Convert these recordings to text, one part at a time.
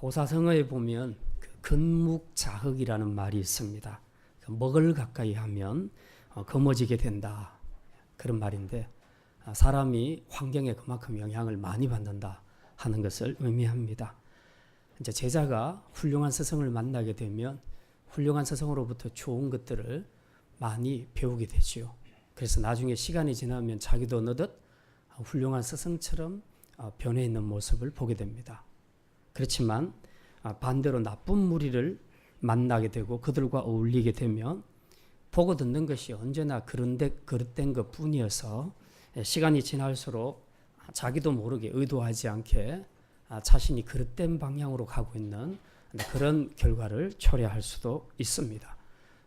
고사성어에 보면 그 근묵자흑이라는 말이 있습니다. 먹을 가까이 하면 검어지게 된다, 그런 말인데, 사람이 환경에 그만큼 영향을 많이 받는다 하는 것을 의미합니다. 이제 제자가 훌륭한 스승을 만나게 되면 훌륭한 스승으로부터 좋은 것들을 많이 배우게 되지요. 그래서 나중에 시간이 지나면 자기도 어느덧 훌륭한 스승처럼 변해 있는 모습을 보게 됩니다. 그렇지만 반대로 나쁜 무리를 만나게 되고 그들과 어울리게 되면 보고 듣는 것이 언제나 그릇된 것 뿐이어서 시간이 지날수록 자기도 모르게 의도하지 않게 자신이 그릇된 방향으로 가고 있는 그런 결과를 초래할 수도 있습니다.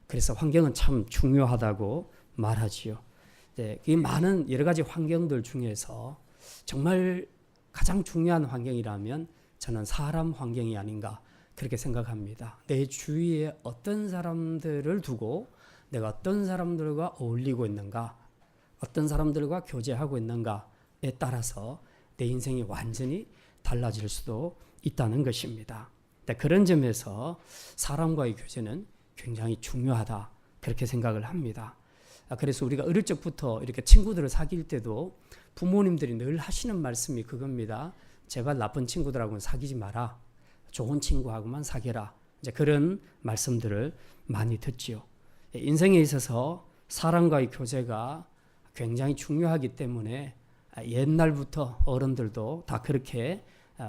그래서 환경은 참 중요하다고 말하지요. 이 많은 여러 가지 환경들 중에서 정말 가장 중요한 환경이라면 저는 사람 환경이 아닌가 그렇게 생각합니다. 내 주위에 어떤 사람들을 두고 내가 어떤 사람들과 어울리고 있는가, 어떤 사람들과 교제하고 있는가에 따라서 내 인생이 완전히 달라질 수도 있다는 것입니다. 그런 점에서 사람과의 교제는 굉장히 중요하다 그렇게 생각을 합니다. 그래서 우리가 어릴 적부터 이렇게 친구들을 사귈 때도 부모님들이 늘 하시는 말씀이 그겁니다. 제발 나쁜 친구들하고는 사귀지 마라. 좋은 친구하고만 사귀라. 이제 그런 말씀들을 많이 듣지요. 인생에 있어서 사람과의 교제가 굉장히 중요하기 때문에 옛날부터 어른들도 다 그렇게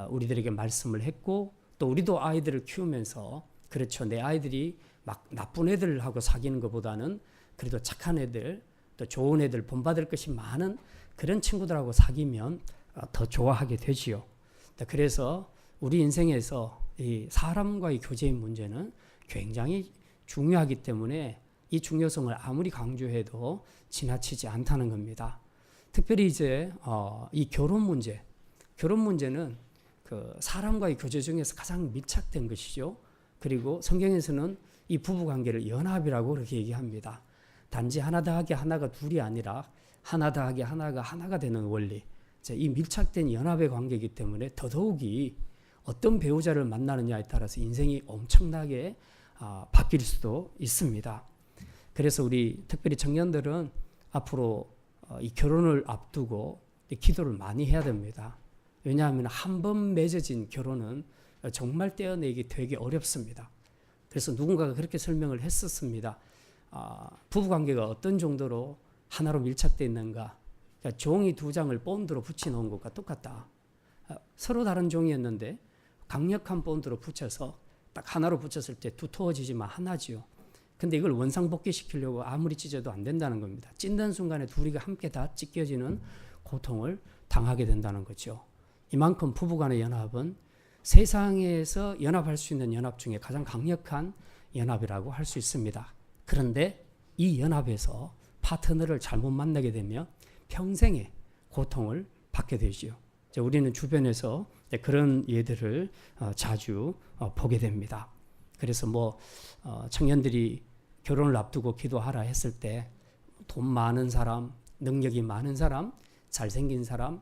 우리들에게 말씀을 했고, 또 우리도 아이들을 키우면서 그렇죠. 내 아이들이 막 나쁜 애들하고 사귀는 것보다는 그래도 착한 애들, 또 좋은 애들, 본받을 것이 많은 그런 친구들하고 사귀면 더 좋아하게 되지요. 그래서 우리 인생에서 이 사람과의 교제의 문제는 굉장히 중요하기 때문에 이 중요성을 아무리 강조해도 지나치지 않다는 겁니다. 특별히 이제 이 결혼 문제는 그 사람과의 교제 중에서 가장 밀착된 것이죠. 그리고 성경에서는 이 부부 관계를 연합이라고 그렇게 얘기합니다. 단지 하나 더하기 하나가 둘이 아니라 하나 더하기 하나가 하나가 되는 원리. 이 밀착된 연합의 관계이기 때문에 더더욱이 어떤 배우자를 만나느냐에 따라서 인생이 엄청나게 바뀔 수도 있습니다. 그래서 우리 특별히 청년들은 앞으로 이 결혼을 앞두고 기도를 많이 해야 됩니다. 왜냐하면 한 번 맺어진 결혼은 정말 떼어내기 되게 어렵습니다. 그래서 누군가가 그렇게 설명을 했었습니다. 부부관계가 어떤 정도로 하나로 밀착되어 있는가. 그러니까 종이 두 장을 본드로 붙여놓은 것과 똑같다. 서로 다른 종이었는데 강력한 본드로 붙여서 딱 하나로 붙였을 때 두터워지지만 하나지요. 근데 이걸 원상복귀시키려고 아무리 찢어도 안 된다는 겁니다. 찢는 순간에 둘이 함께 다 찢겨지는 고통을 당하게 된다는 거죠. 이만큼 부부간의 연합은 세상에서 연합할 수 있는 연합 중에 가장 강력한 연합이라고 할 수 있습니다. 그런데 이 연합에서 파트너를 잘못 만나게 되면 평생의 고통을 받게 되죠. 우리는 주변에서 그런 예들을 자주 보게 됩니다. 그래서 청년들이 결혼을 앞두고 기도하라 했을 때 돈 많은 사람, 능력이 많은 사람, 잘생긴 사람,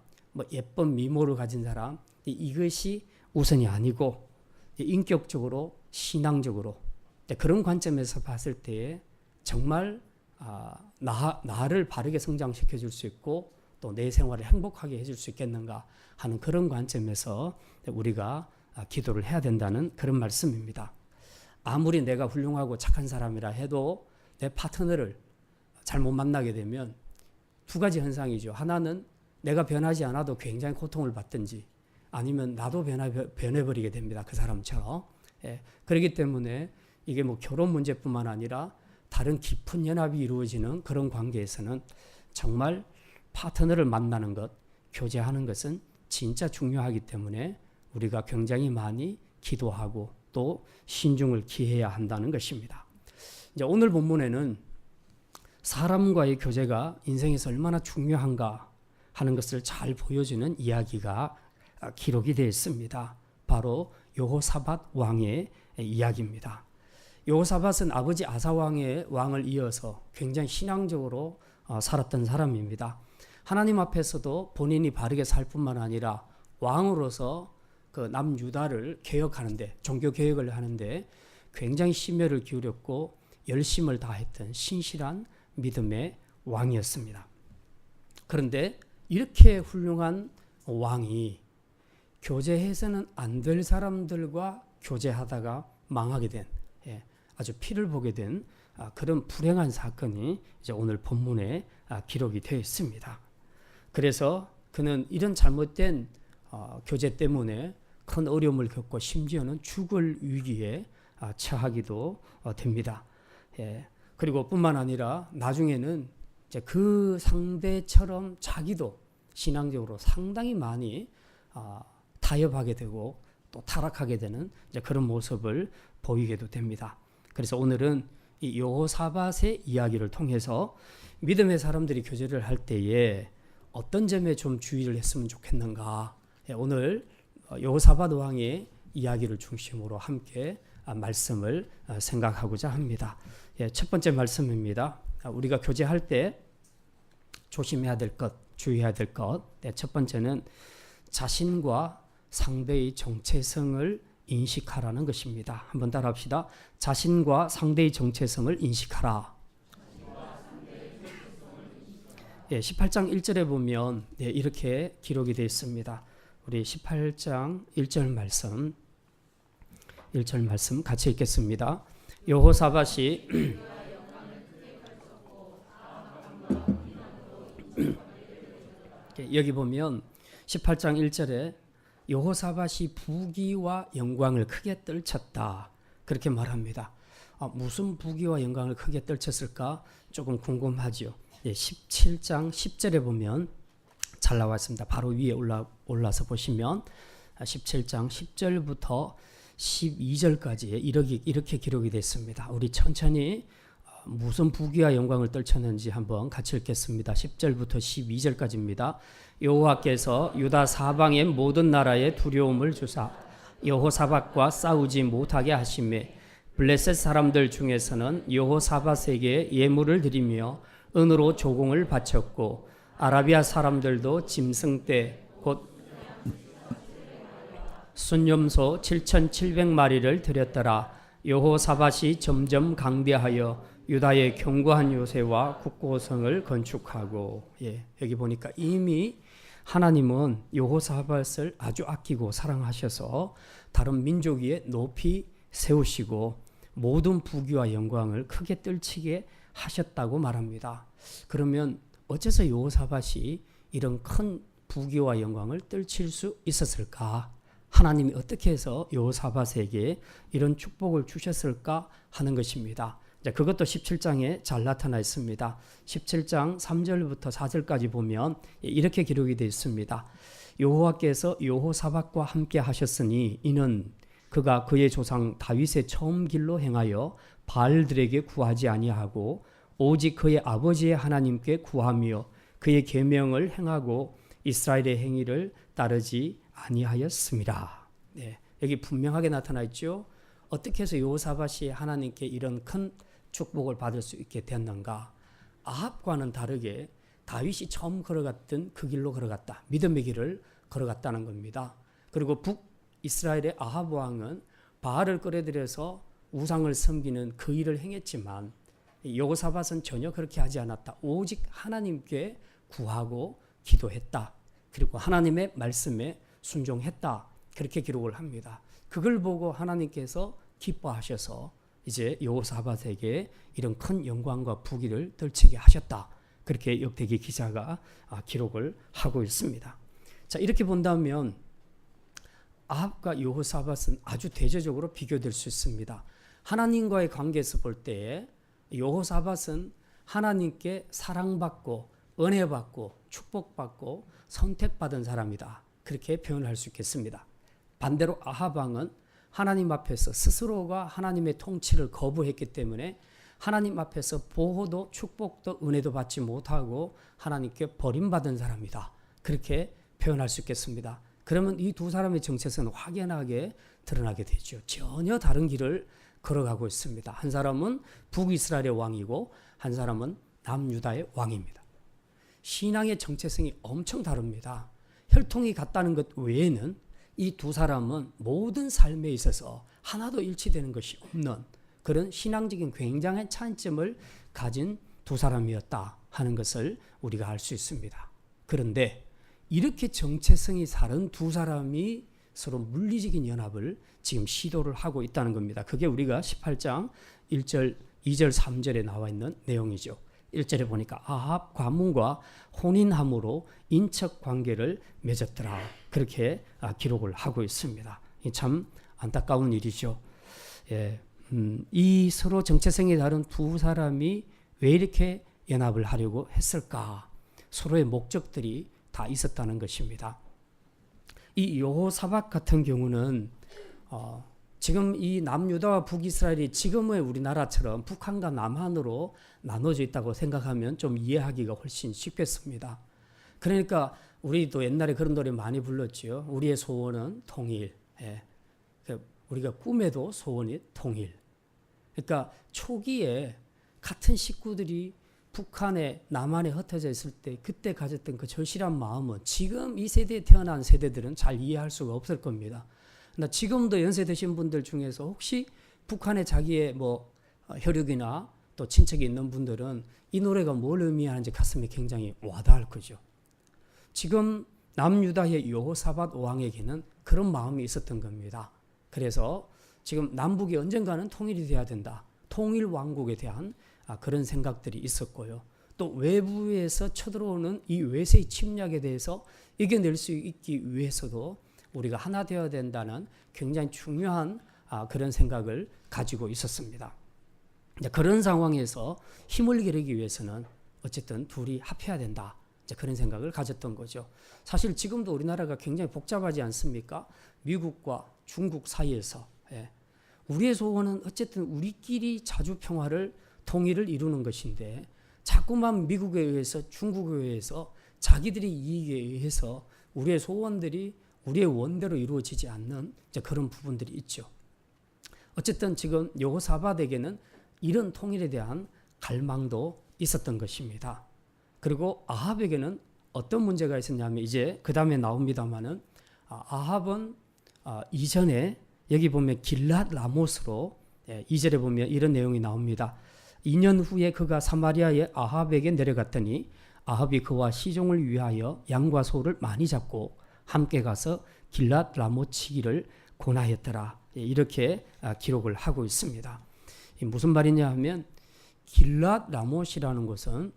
예쁜 미모를 가진 사람, 이것이 우선이 아니고 인격적으로 신앙적으로 그런 관점에서 봤을 때 정말 나를 바르게 성장시켜 줄 수 있고 또 내 생활을 행복하게 해줄 수 있겠는가 하는 그런 관점에서 우리가 기도를 해야 된다는 그런 말씀입니다. 아무리 내가 훌륭하고 착한 사람이라 해도 내 파트너를 잘못 만나게 되면 두 가지 현상이죠. 하나는 내가 변하지 않아도 굉장히 고통을 받든지 아니면 나도 변해버리게 됩니다. 그 사람처럼. 그렇기 때문에 이게 결혼 문제뿐만 아니라 다른 깊은 연합이 이루어지는 그런 관계에서는 정말 파트너를 만나는 것, 교제하는 것은 진짜 중요하기 때문에 우리가 굉장히 많이 기도하고 또 신중을 기해야 한다는 것입니다. 이제 오늘 본문에는 사람과의 교제가 인생에서 얼마나 중요한가 하는 것을 잘 보여주는 이야기가 기록이 되어 있습니다. 바로 여호사밧 왕의 이야기입니다. 여호사밧은 아버지 아사 왕의 왕을 이어서 굉장히 신앙적으로 살았던 사람입니다. 하나님 앞에서도 본인이 바르게 살 뿐만 아니라 왕으로서 그 남유다를 개혁하는데, 종교 개혁을 하는데 굉장히 심혈을 기울였고 열심을 다했던 신실한 믿음의 왕이었습니다. 그런데 이렇게 훌륭한 왕이 교제해서는 안 될 사람들과 교제하다가 망하게 된, 아주 피를 보게 된 그런 불행한 사건이 이제 오늘 본문에 기록이 되어 있습니다. 그래서 그는 이런 잘못된 교제 때문에 큰 어려움을 겪고 심지어는 죽을 위기에 처하기도 됩니다. 그리고 뿐만 아니라 나중에는 이제 그 상대처럼 자기도 신앙적으로 상당히 많이 타협하게 되고 또 타락하게 되는 이제 그런 모습을 보이게도 됩니다. 그래서 오늘은 이 여호사밧의 이야기를 통해서 믿음의 사람들이 교제를 할 때에 어떤 점에 좀 주의를 했으면 좋겠는가, 오늘 여호사밧 왕의 이야기를 중심으로 함께 말씀을 생각하고자 합니다. 첫 번째 말씀입니다. 우리가 교제할 때 조심해야 될 것, 주의해야 될 것. 첫 번째는 자신과 상대의 정체성을 인식하라는 것입니다. 한번 따라합시다. 자신과 상대의 정체성을 인식하라. 18장 1절에 보면 이렇게 기록이 되어 있습니다. 우리 18장 1절 말씀 같이 읽겠습니다. 여호사밧이 여기 보면 18장 1절에 여호사밧이 부귀와 영광을 크게 떨쳤다, 그렇게 말합니다. 무슨 부귀와 영광을 크게 떨쳤을까 조금 궁금하죠. 17장 10절에 보면 잘 나와 있습니다. 바로 위에 올라서 보시면 17장 10절부터 12절까지 이렇게 기록이 됐습니다. 우리 천천히 무슨 부귀와 영광을 떨쳤는지 한번 같이 읽겠습니다. 10절부터 12절까지입니다. 여호와께서 유다 사방의 모든 나라에 두려움을 주사 여호사밧과 싸우지 못하게 하시매 블레셋 사람들 중에서는 여호사밧에게 예물을 드리며 은으로 조공을 바쳤고 아라비아 사람들도 짐승떼 곧 순념소 7,700마리를 드렸더라. 여호사밧이 점점 강대하여 유다의 견고한 요새와 국고성을 건축하고, 여기 보니까 이미 하나님은 여호사밧을 아주 아끼고 사랑하셔서 다른 민족 위에 높이 세우시고 모든 부귀와 영광을 크게 떨치게 하셨다고 말합니다. 그러면 어째서 여호사밧이 이런 큰 부귀와 영광을 떨칠 수 있었을까? 하나님이 어떻게 해서 여호사밧에게 이런 축복을 주셨을까 하는 것입니다. 그것도 17장에 잘 나타나 있습니다. 17장 3절부터 4절까지 보면 이렇게 기록이 되어 있습니다. 여호와께서 여호사밧과 함께 하셨으니 이는 그가 그의 조상 다윗의 처음 길로 행하여 바알들에게 구하지 아니하고 오직 그의 아버지의 하나님께 구하며 그의 계명을 행하고 이스라엘의 행위를 따르지 아니하였습니다. 여기 분명하게 나타나 있죠. 어떻게 해서 여호사밧이 하나님께 이런 큰 축복을 받을 수 있게 됐는가? 아합과는 다르게 다윗이 처음 걸어갔던 그 길로 걸어갔다. 믿음의 길을 걸어갔다는 겁니다. 그리고 북이스라엘의 아합 왕은 바알을 끌어들여서 우상을 섬기는 그 일을 행했지만 여호사밧은 전혀 그렇게 하지 않았다. 오직 하나님께 구하고 기도했다. 그리고 하나님의 말씀에 순종했다. 그렇게 기록을 합니다. 그걸 보고 하나님께서 기뻐하셔서 이제 여호사밧에게 이런 큰 영광과 부귀를 떨치게 하셨다. 그렇게 역대기 기자가 기록을 하고 있습니다. 자, 이렇게 본다면 아합과 여호사밧은 아주 대조적으로 비교될 수 있습니다. 하나님과의 관계에서 볼 때에 여호사밧은 하나님께 사랑받고 은혜받고 축복받고 선택받은 사람이다. 그렇게 표현할 수 있겠습니다. 반대로 아합 왕은 하나님 앞에서 스스로가 하나님의 통치를 거부했기 때문에 하나님 앞에서 보호도 축복도 은혜도 받지 못하고 하나님께 버림받은 사람이다. 그렇게 표현할 수 있겠습니다. 그러면 이 두 사람의 정체성은 확연하게 드러나게 되죠. 전혀 다른 길을 걸어가고 있습니다. 한 사람은 북이스라엘의 왕이고 한 사람은 남유다의 왕입니다. 신앙의 정체성이 엄청 다릅니다. 혈통이 같다는 것 외에는 이 두 사람은 모든 삶에 있어서 하나도 일치되는 것이 없는 그런 신앙적인 굉장한 차이점을 가진 두 사람이었다 하는 것을 우리가 알 수 있습니다. 그런데 이렇게 정체성이 다른 두 사람이 서로 물리적인 연합을 지금 시도를 하고 있다는 겁니다. 그게 우리가 18장 1절, 2절, 3절에 나와 있는 내용이죠. 1절에 보니까 아합 가문과 혼인함으로 인척 관계를 맺었더라. 그렇게 기록을 하고 있습니다. 참 안타까운 일이죠. 예, 이 서로 정체성이 다른 두 사람이 왜 이렇게 연합을 하려고 했을까? 서로의 목적들이 다 있었다는 것입니다. 이 여호사밧 같은 경우는 지금 이 남유다와 북이스라엘이 지금의 우리나라처럼 북한과 남한으로 나눠져 있다고 생각하면 좀 이해하기가 훨씬 쉽겠습니다. 그러니까 우리도 옛날에 그런 노래 많이 불렀지요. 우리의 소원은 통일. 예. 우리가 꿈에도 소원이 통일. 그러니까 초기에 같은 식구들이 북한에 남한에 흩어져 있을 때 그때 가졌던 그 절실한 마음은 지금 이 세대에 태어난 세대들은 잘 이해할 수가 없을 겁니다. 그러나 지금도 연세 드신 분들 중에서 혹시 북한에 자기의 뭐 혈육이나 또 친척이 있는 분들은 이 노래가 뭘 의미하는지 가슴에 굉장히 와닿을 거죠. 지금 남유다의 여호사밧 왕에게는 그런 마음이 있었던 겁니다. 그래서 지금 남북이 언젠가는 통일이 돼야 된다. 통일 왕국에 대한 그런 생각들이 있었고요. 또 외부에서 쳐들어오는 이 외세의 침략에 대해서 이겨낼 수 있기 위해서도 우리가 하나 되어야 된다는 굉장히 중요한 그런 생각을 가지고 있었습니다. 그런 상황에서 힘을 기르기 위해서는 어쨌든 둘이 합해야 된다. 그런 생각을 가졌던 거죠. 사실 지금도 우리나라가 굉장히 복잡하지 않습니까? 미국과 중국 사이에서. 우리의 소원은 어쨌든 우리끼리 자주 평화를 통일을 이루는 것인데 자꾸만 미국에 의해서 중국에 의해서 자기들의 이익에 의해서 우리의 소원들이 우리의 원대로 이루어지지 않는 그런 부분들이 있죠. 어쨌든 지금 여호사밧에게는 이런 통일에 대한 갈망도 있었던 것입니다. 그리고 아합에게는 어떤 문제가 있었냐면 이제 그 다음에 나옵니다마는 아합은 이전에 여기 보면 길랏 라못으로 2절에 보면 이런 내용이 나옵니다. 2년 후에 그가 사마리아의 아합에게 내려갔더니 아합이 그와 시종을 위하여 양과 소를 많이 잡고 함께 가서 길랏 라못 치기를 권하였더라. 이렇게 기록을 하고 있습니다. 무슨 말이냐 하면 길랏 라못이라는 것은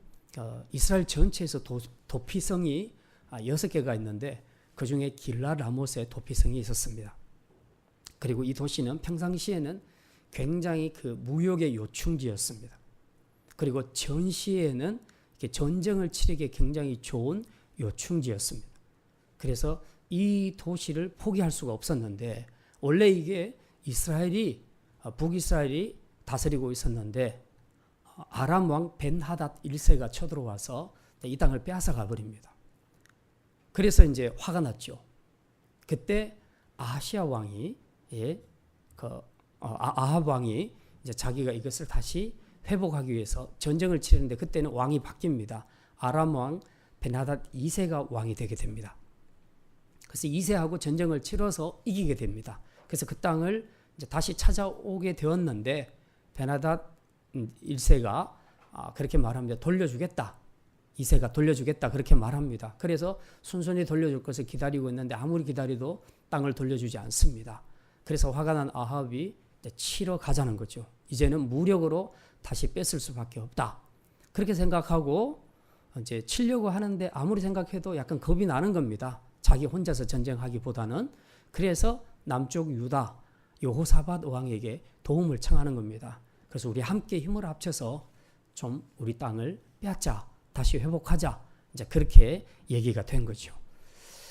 이스라엘 전체에서 도피성이 6개가 있는데 그 중에 길랏 라못의 도피성이 있었습니다. 그리고 이 도시는 평상시에는 굉장히 그 무역의 요충지였습니다. 그리고 전시에는 전쟁을 치르기에 굉장히 좋은 요충지였습니다. 그래서 이 도시를 포기할 수가 없었는데 원래 이게 북이스라엘이 다스리고 있었는데 아람 왕 벤하닷 1세가 쳐들어와서 이 땅을 빼앗아가 버립니다. 그래서 이제 화가 났죠. 그때 아하시아 왕이 아합 왕이 이제 자기가 이것을 다시 회복하기 위해서 전쟁을 치르는데 그때는 왕이 바뀝니다. 아람 왕 벤하닷 2세가 왕이 되게 됩니다. 그래서 2세하고 전쟁을 치러서 이기게 됩니다. 그래서 그 땅을 이제 다시 찾아오게 되었는데 벤하닷 1세가 그렇게 말합니다. 돌려주겠다. 2세가 돌려주겠다. 그렇게 말합니다. 그래서 순순히 돌려줄 것을 기다리고 있는데 아무리 기다려도 땅을 돌려주지 않습니다. 그래서 화가 난 아합이 치러 가자는 거죠. 이제는 무력으로 다시 뺏을 수밖에 없다. 그렇게 생각하고 이제 치려고 하는데 아무리 생각해도 약간 겁이 나는 겁니다. 자기 혼자서 전쟁하기보다는. 그래서 남쪽 유다 여호사밧 왕에게 도움을 청하는 겁니다. 그래서 우리 함께 힘을 합쳐서 좀 우리 땅을 빼앗자, 다시 회복하자. 이제 그렇게 얘기가 된 거죠.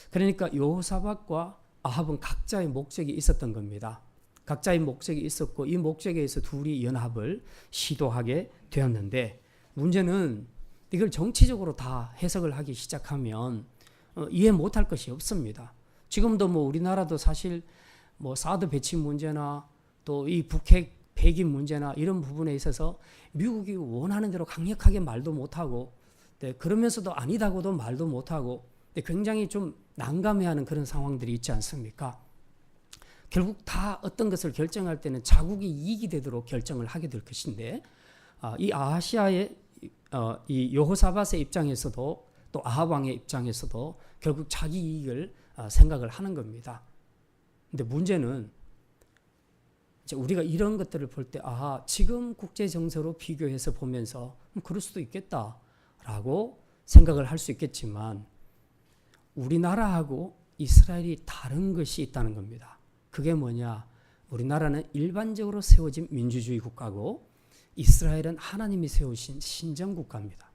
그러니까 여호사밧과 아합은 각자의 목적이 있었던 겁니다. 각자의 목적이 있었고 이 목적에 의해서 둘이 연합을 시도하게 되었는데 문제는 이걸 정치적으로 다 해석을 하기 시작하면 이해 못할 것이 없습니다. 지금도 뭐 우리나라도 사실 뭐 사드 배치 문제나 또 이 북핵 배기 문제나 이런 부분에 있어서 미국이 원하는 대로 강력하게 말도 못하고 그러면서도 아니다고도 말도 못하고 굉장히 좀 난감해하는 그런 상황들이 있지 않습니까? 결국 다 어떤 것을 결정할 때는 자국이 이익이 되도록 결정을 하게 될 것인데, 이 아하시아의 이 여호사밧의 입장에서도 또 아합 왕의 입장에서도 결국 자기 이익을 생각을 하는 겁니다. 근데 문제는 이제 우리가 이런 것들을 볼 때 지금 국제 정세로 비교해서 보면서 그럴 수도 있겠다라고 생각을 할 수 있겠지만, 우리나라하고 이스라엘이 다른 것이 있다는 겁니다. 그게 뭐냐? 우리나라는 일반적으로 세워진 민주주의 국가고 이스라엘은 하나님이 세우신 신정 국가입니다.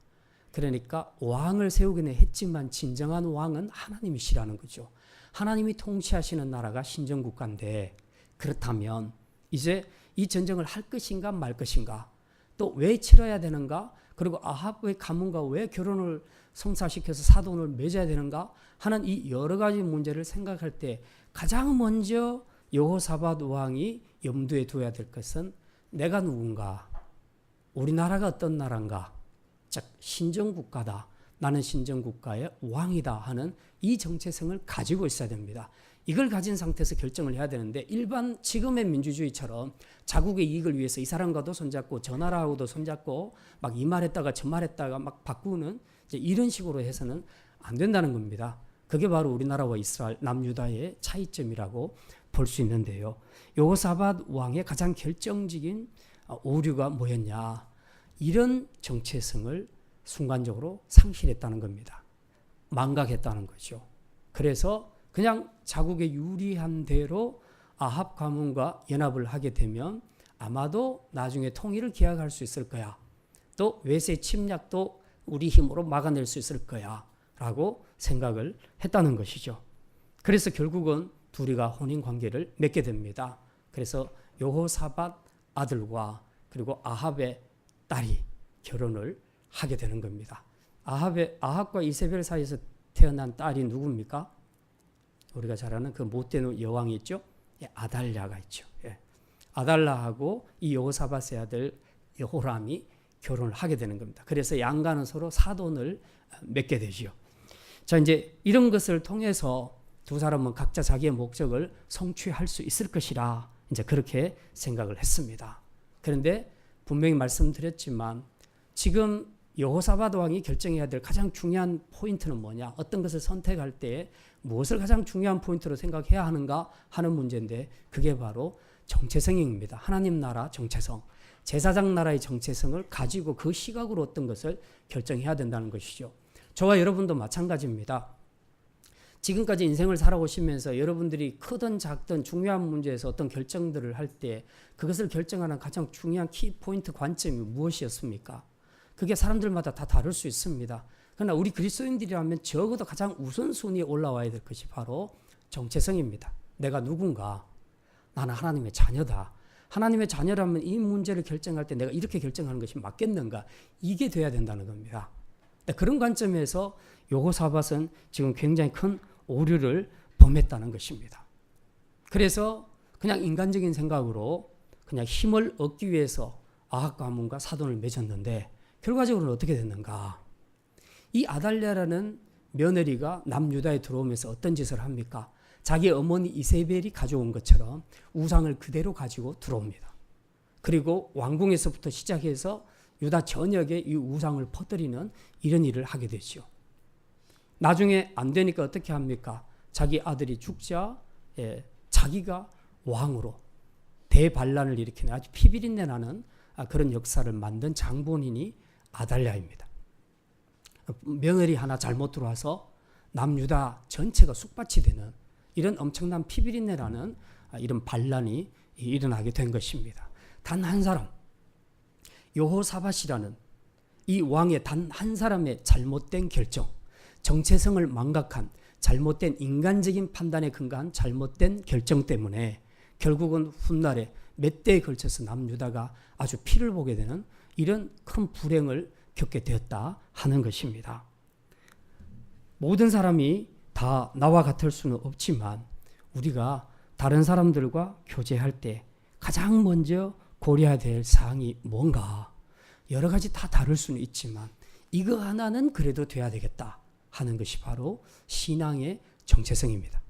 그러니까 왕을 세우기는 했지만 진정한 왕은 하나님이시라는 거죠. 하나님이 통치하시는 나라가 신정 국가인데, 그렇다면 이제 이 전쟁을 할 것인가 말 것인가, 또 왜 치러야 되는가, 그리고 아합의 가문과 왜 결혼을 성사시켜서 사돈을 맺어야 되는가 하는 이 여러 가지 문제를 생각할 때 가장 먼저 여호사밧 왕이 염두에 둬야 될 것은 내가 누군가, 우리나라가 어떤 나라인가, 즉 신정국가다, 나는 신정국가의 왕이다 하는 이 정체성을 가지고 있어야 됩니다. 이걸 가진 상태에서 결정을 해야 되는데, 일반 지금의 민주주의처럼 자국의 이익을 위해서 이 사람과도 손잡고 저 나라하고도 손잡고 막 이 말했다가 저 말했다가 막 바꾸는 이런 식으로 해서는 안 된다는 겁니다. 그게 바로 우리나라와 이스라엘 남유다의 차이점이라고 볼 수 있는데요. 여호사밧 왕의 가장 결정적인 오류가 뭐였냐? 이런 정체성을 순간적으로 상실했다는 겁니다. 망각했다는 거죠. 그래서 그냥 자국에 유리한 대로 아합 가문과 연합을 하게 되면 아마도 나중에 통일을 기약할 수 있을 거야. 또 외세 침략도 우리 힘으로 막아낼 수 있을 거야 라고 생각을 했다는 것이죠. 그래서 결국은 둘이가 혼인관계를 맺게 됩니다. 그래서 여호사밧 아들과 그리고 아합의 딸이 결혼을 하게 되는 겁니다. 아합과 이세벨 사이에서 태어난 딸이 누굽니까? 우리가 잘 아는 그 못된 여왕이 있죠. 아달랴가 있죠. 아달랴하고 이 여호사밧의 아들 여호람이 결혼을 하게 되는 겁니다. 그래서 양가는 서로 사돈을 맺게 되죠. 자, 이제 이런 것을 통해서 두 사람은 각자 자기의 목적을 성취할 수 있을 것이라 이제 그렇게 생각을 했습니다. 그런데 분명히 말씀드렸지만 지금 여호사밧 왕이 결정해야 될 가장 중요한 포인트는 뭐냐? 어떤 것을 선택할 때 무엇을 가장 중요한 포인트로 생각해야 하는가 하는 문제인데, 그게 바로 정체성입니다. 하나님 나라 정체성, 제사장 나라의 정체성을 가지고 그 시각으로 어떤 것을 결정해야 된다는 것이죠. 저와 여러분도 마찬가지입니다. 지금까지 인생을 살아오시면서 여러분들이 크든 작든 중요한 문제에서 어떤 결정들을 할 때 그것을 결정하는 가장 중요한 키포인트 관점이 무엇이었습니까? 그게 사람들마다 다 다를 수 있습니다. 그러나 우리 그리스도인들이라면 적어도 가장 우선순위에 올라와야 될 것이 바로 정체성입니다. 내가 누군가, 나는 하나님의 자녀다. 하나님의 자녀라면 이 문제를 결정할 때 내가 이렇게 결정하는 것이 맞겠는가? 이게 돼야 된다는 겁니다. 그런 관점에서 여호사밧은 지금 굉장히 큰 오류를 범했다는 것입니다. 그래서 그냥 인간적인 생각으로 그냥 힘을 얻기 위해서 아합 가문과 사돈을 맺었는데 결과적으로는 어떻게 됐는가? 이 아달랴라는 며느리가 남유다에 들어오면서 어떤 짓을 합니까? 자기 어머니 이세벨이 가져온 것처럼 우상을 그대로 가지고 들어옵니다. 그리고 왕궁에서부터 시작해서 유다 전역에 이 우상을 퍼뜨리는 이런 일을 하게 되죠. 나중에 안 되니까 어떻게 합니까? 자기 아들이 죽자 자기가 왕으로 대반란을 일으키는 아주 피비린내 나는 그런 역사를 만든 장본인이 아달랴입니다. 며느리 하나 잘못 들어와서 남유다 전체가 쑥밭이 되는 이런 엄청난 피비린내라는 이런 반란이 일어나게 된 것입니다. 단 한 사람, 여호사밧이라는 이 왕의 단 한 사람의 잘못된 결정, 정체성을 망각한 잘못된 인간적인 판단에 근거한 잘못된 결정 때문에 결국은 훗날에 몇 대에 걸쳐서 남유다가 아주 피를 보게 되는 이런 큰 불행을 겪게 되었다 하는 것입니다. 모든 사람이 다 나와 같을 수는 없지만 우리가 다른 사람들과 교제할 때 가장 먼저 고려해야 될 사항이 뭔가, 여러 가지 다 다를 수는 있지만 이거 하나는 그래도 돼야 되겠다 하는 것이 바로 신앙의 정체성입니다.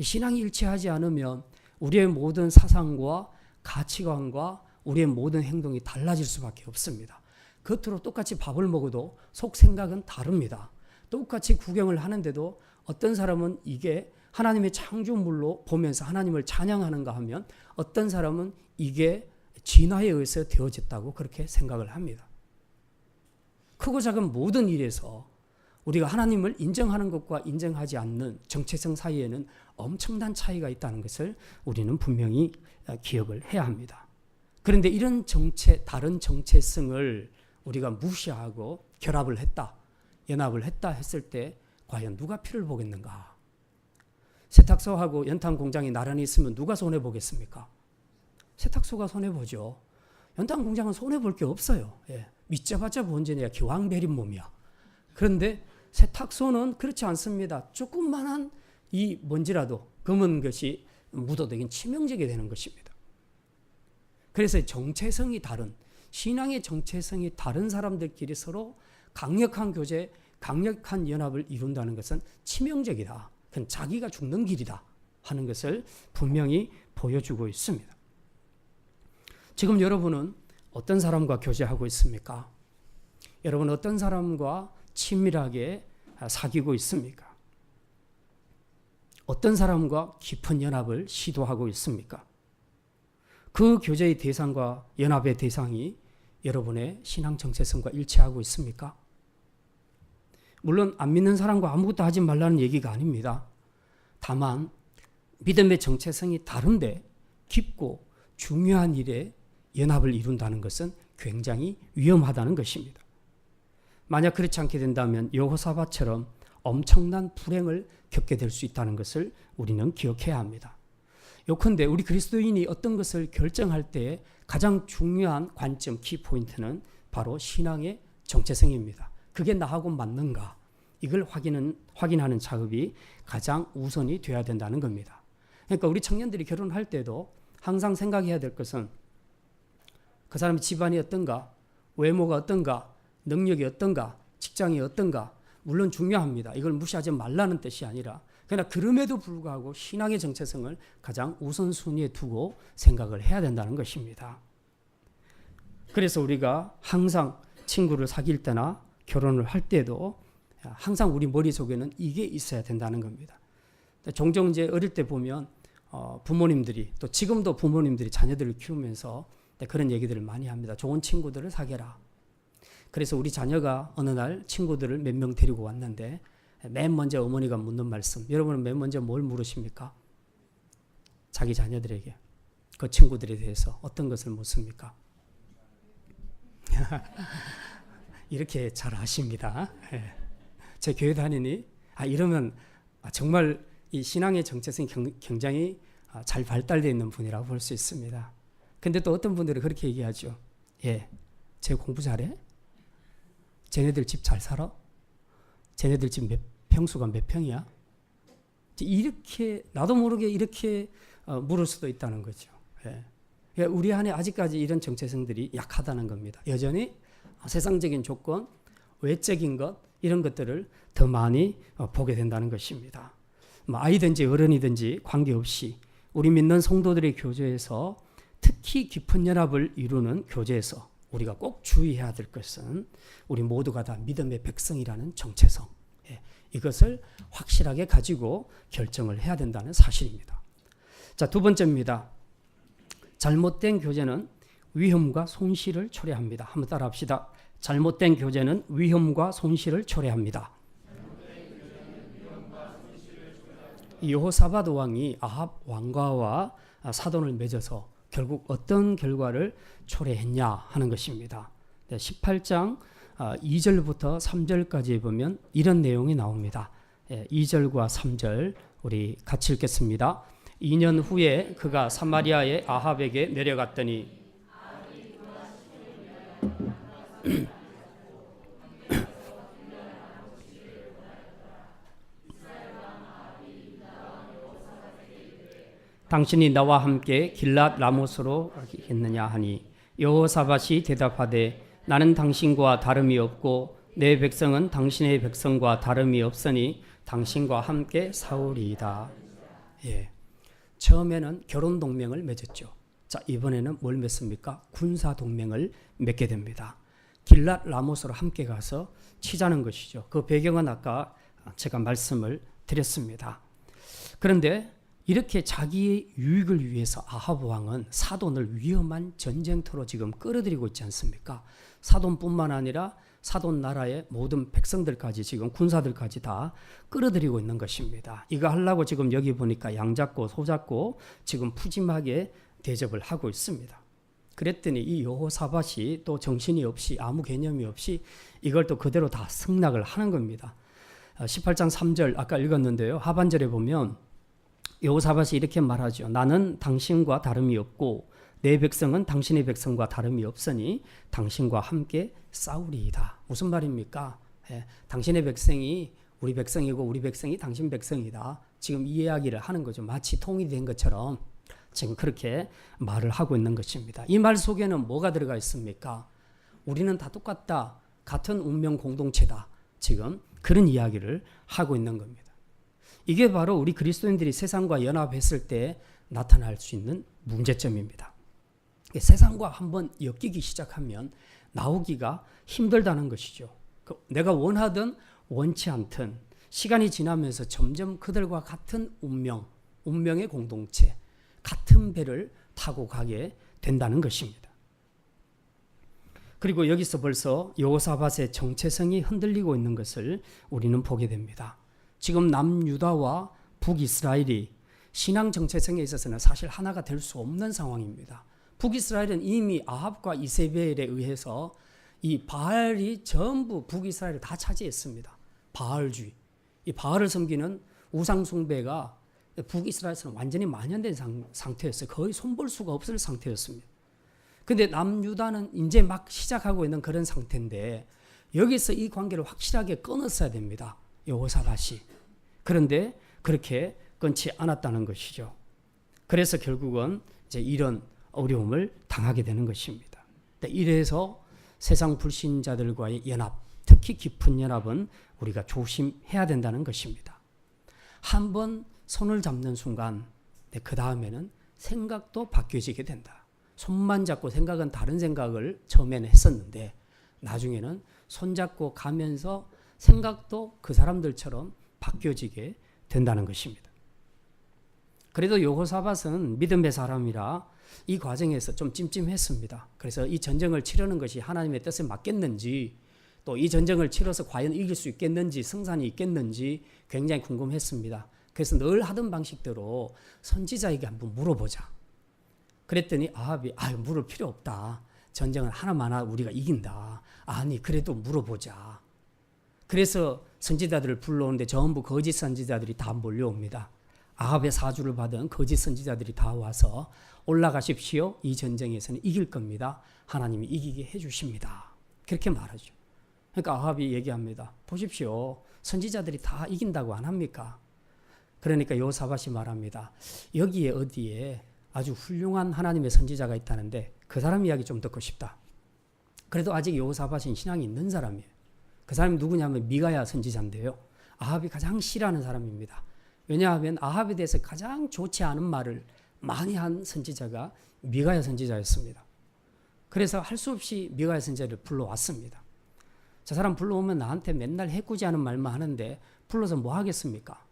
신앙이 일치하지 않으면 우리의 모든 사상과 가치관과 우리의 모든 행동이 달라질 수밖에 없습니다. 겉으로 똑같이 밥을 먹어도 속 생각은 다릅니다. 똑같이 구경을 하는데도 어떤 사람은 이게 하나님의 창조물로 보면서 하나님을 찬양하는가 하면 어떤 사람은 이게 진화에 의해서 되어졌다고 그렇게 생각을 합니다. 크고 작은 모든 일에서 우리가 하나님을 인정하는 것과 인정하지 않는 정체성 사이에는 엄청난 차이가 있다는 것을 우리는 분명히 기억을 해야 합니다. 그런데 이런 다른 정체성을 우리가 무시하고 결합을 했다, 연합을 했다 했을 때 과연 누가 피를 보겠는가? 세탁소하고 연탄 공장이 나란히 있으면 누가 손해 보겠습니까? 세탁소가 손해 보죠. 연탄 공장은 손해 볼 게 없어요. 믿자봤자 본전이야. 기왕배린 몸이야. 그런데 세탁소는 그렇지 않습니다. 조금만한 이 먼지라도 검은 것이 묻어되긴 치명적이 되는 것입니다. 그래서 정체성이 다른, 신앙의 정체성이 다른 사람들끼리 서로 강력한 교제, 강력한 연합을 이룬다는 것은 치명적이다. 그건 자기가 죽는 길이다 하는 것을 분명히 보여주고 있습니다. 지금 여러분은 어떤 사람과 교제하고 있습니까? 여러분 어떤 사람과 친밀하게 사귀고 있습니까? 어떤 사람과 깊은 연합을 시도하고 있습니까? 그 교제의 대상과 연합의 대상이 여러분의 신앙 정체성과 일치하고 있습니까? 물론 안 믿는 사람과 아무것도 하지 말라는 얘기가 아닙니다. 다만 믿음의 정체성이 다른데 깊고 중요한 일에 연합을 이룬다는 것은 굉장히 위험하다는 것입니다. 만약 그렇지 않게 된다면 여호사밧처럼 엄청난 불행을 겪게 될 수 있다는 것을 우리는 기억해야 합니다. 요컨대 우리 그리스도인이 어떤 것을 결정할 때 가장 중요한 관점, 키포인트는 바로 신앙의 정체성입니다. 그게 나하고 맞는가? 이걸 확인하는 작업이 가장 우선이 되어야 된다는 겁니다. 그러니까 우리 청년들이 결혼할 때도 항상 생각해야 될 것은 그 사람의 집안이 어떤가, 외모가 어떤가, 능력이 어떤가, 직장이 어떤가, 물론 중요합니다. 이걸 무시하지 말라는 뜻이 아니라 그러나 그럼에도 불구하고 신앙의 정체성을 가장 우선순위에 두고 생각을 해야 된다는 것입니다. 그래서 우리가 항상 친구를 사귈 때나 결혼을 할 때도 항상 우리 머릿속에는 이게 있어야 된다는 겁니다. 종종 이제 어릴 때 보면 부모님들이 또 지금도 부모님들이 자녀들을 키우면서 그런 얘기들을 많이 합니다. 좋은 친구들을 사귀라. 그래서 우리 자녀가 어느 날 친구들을 몇 명 데리고 왔는데 맨 먼저 어머니가 묻는 말씀, 여러분은 맨 먼저 뭘 물으십니까? 자기 자녀들에게 그 친구들에 대해서 어떤 것을 묻습니까? 이렇게 잘 아십니다. 제 교회 다니니 이러면 정말 이 신앙의 정체성이 굉장히 잘 발달되어 있는 분이라고 볼 수 있습니다. 근데 또 어떤 분들은 그렇게 얘기하죠. 쟤 공부 잘해? 쟤네들 집 잘 살아? 쟤네들 집 평수가 몇 평이야? 이렇게 나도 모르게 이렇게 물을 수도 있다는 거죠. 우리 안에 아직까지 이런 정체성들이 약하다는 겁니다. 여전히 세상적인 조건, 외적인 것 이런 것들을 더 많이 보게 된다는 것입니다. 아이든지 어른이든지 관계없이 우리 믿는 성도들의 교제에서 특히 깊은 연합을 이루는 교제에서 우리가 꼭 주의해야 될 것은 우리 모두가 다 믿음의 백성이라는 정체성, 이것을 확실하게 가지고 결정을 해야 된다는 사실입니다. 자, 두 번째입니다. 잘못된 교제는 위험과 손실을 초래합니다. 한번 따라 합시다. 잘못된 교제는 위험과 손실을 초래합니다. 여호사밧 왕이 아합 왕과와 사돈을 맺어서 결국 어떤 결과를 초래했냐 하는 것입니다. 18장 2절부터 3절까지 보면 이런 내용이 나옵니다. 2절과 3절 우리 같이 읽겠습니다. 2년 후에 그가 사마리아의 아합에게 내려갔더니 당신이 나와 함께 길랏 라못으로 가겠느냐 하니 여호사밧이 대답하되 나는 당신과 다름이 없고 내 백성은 당신의 백성과 다름이 없으니 당신과 함께 싸우리이다. 예. 처음에는 결혼 동맹을 맺었죠. 자, 이번에는 뭘 맺습니까? 군사 동맹을 맺게 됩니다. 길랏 라모스로 함께 가서 치자는 것이죠. 그 배경은 아까 제가 말씀을 드렸습니다. 그런데 이렇게 자기의 유익을 위해서 아합 왕은 사돈을 위험한 전쟁터로 지금 끌어들이고 있지 않습니까? 사돈뿐만 아니라 사돈 나라의 모든 백성들까지 지금 군사들까지 다 끌어들이고 있는 것입니다. 이거 하려고 지금 여기 보니까 양 잡고 소 잡고 지금 푸짐하게 대접을 하고 있습니다. 그랬더니 이 여호사밧이 또 정신이 없이 아무 개념이 없이 이걸 또 그대로 다 승낙을 하는 겁니다. 18장 3절 아까 읽었는데요. 하반절에 보면 여호사밧이 이렇게 말하죠. 나는 당신과 다름이 없고 내 백성은 당신의 백성과 다름이 없으니 당신과 함께 싸우리이다. 무슨 말입니까? 당신의 백성이 우리 백성이고 우리 백성이 당신 백성이다. 지금 이 이야기를 하는 거죠. 마치 통일이 된 것처럼 지금 그렇게 말을 하고 있는 것입니다. 이 말 속에는 뭐가 들어가 있습니까? 우리는 다 똑같다. 같은 운명 공동체다. 지금 그런 이야기를 하고 있는 겁니다. 이게 바로 우리 그리스도인들이 세상과 연합했을 때 나타날 수 있는 문제점입니다. 세상과 한번 엮이기 시작하면 나오기가 힘들다는 것이죠. 내가 원하든 원치 않든 시간이 지나면서 점점 그들과 같은 운명의 공동체, 같은 배를 타고 가게 된다는 것입니다. 그리고 여기서 벌써 여호사밧의 정체성이 흔들리고 있는 것을 우리는 보게 됩니다. 지금 남유다와 북이스라엘이 신앙 정체성에 있어서는 사실 하나가 될 수 없는 상황입니다. 북이스라엘은 이미 아합과 이세벨에 의해서 이 바알이 전부 북이스라엘을 다 차지했습니다. 바알주의. 이 바알을 섬기는 우상숭배가 북이스라엘에서는 완전히 만연된 상태였어요. 거의 손볼 수가 없을 상태였습니다. 근데 남유다는 이제 막 시작하고 있는 그런 상태인데 여기서 이 관계를 확실하게 끊었어야 됩니다. 여호사밧이. 그런데 그렇게 끊지 않았다는 것이죠. 그래서 결국은 이제 이런 어려움을 당하게 되는 것입니다. 이래서 세상 불신자들과의 연합, 특히 깊은 연합은 우리가 조심해야 된다는 것입니다. 한번 손을 잡는 순간 그 다음에는 생각도 바뀌어지게 된다. 손만 잡고 생각은 다른 생각을 처음에는 했었는데 나중에는 손잡고 가면서 생각도 그 사람들처럼 바뀌어지게 된다는 것입니다. 그래도 여호사밧은 믿음의 사람이라 이 과정에서 좀 찜찜했습니다. 그래서 이 전쟁을 치르는 것이 하나님의 뜻에 맞겠는지 또 이 전쟁을 치러서 과연 이길 수 있겠는지 승산이 있겠는지 굉장히 궁금했습니다. 그래서 늘 하던 방식대로 선지자에게 한번 물어보자. 그랬더니 아합이 물을 필요 없다. 전쟁은 하나만 우리가 이긴다. 아니 그래도 물어보자. 그래서 선지자들을 불러오는데 전부 거짓 선지자들이 다 몰려옵니다. 아합의 사주를 받은 거짓 선지자들이 다 와서 올라가십시오. 이 전쟁에서는 이길 겁니다. 하나님이 이기게 해주십니다. 그렇게 말하죠. 그러니까 아합이 얘기합니다. 보십시오. 선지자들이 다 이긴다고 안 합니까? 그러니까 여호사밧이 말합니다. 여기에 어디에 아주 훌륭한 하나님의 선지자가 있다는데 그 사람 이야기 좀 듣고 싶다. 그래도 아직 여호사밧은 신앙이 있는 사람이에요. 그 사람이 누구냐면 미가야 선지자인데요. 아합이 가장 싫어하는 사람입니다. 왜냐하면 아합에 대해서 가장 좋지 않은 말을 많이 한 선지자가 미가야 선지자였습니다. 그래서 할 수 없이 미가야 선지자를 불러왔습니다. 저 사람 불러오면 나한테 맨날 해꾸지하는 말만 하는데 불러서 뭐 하겠습니까?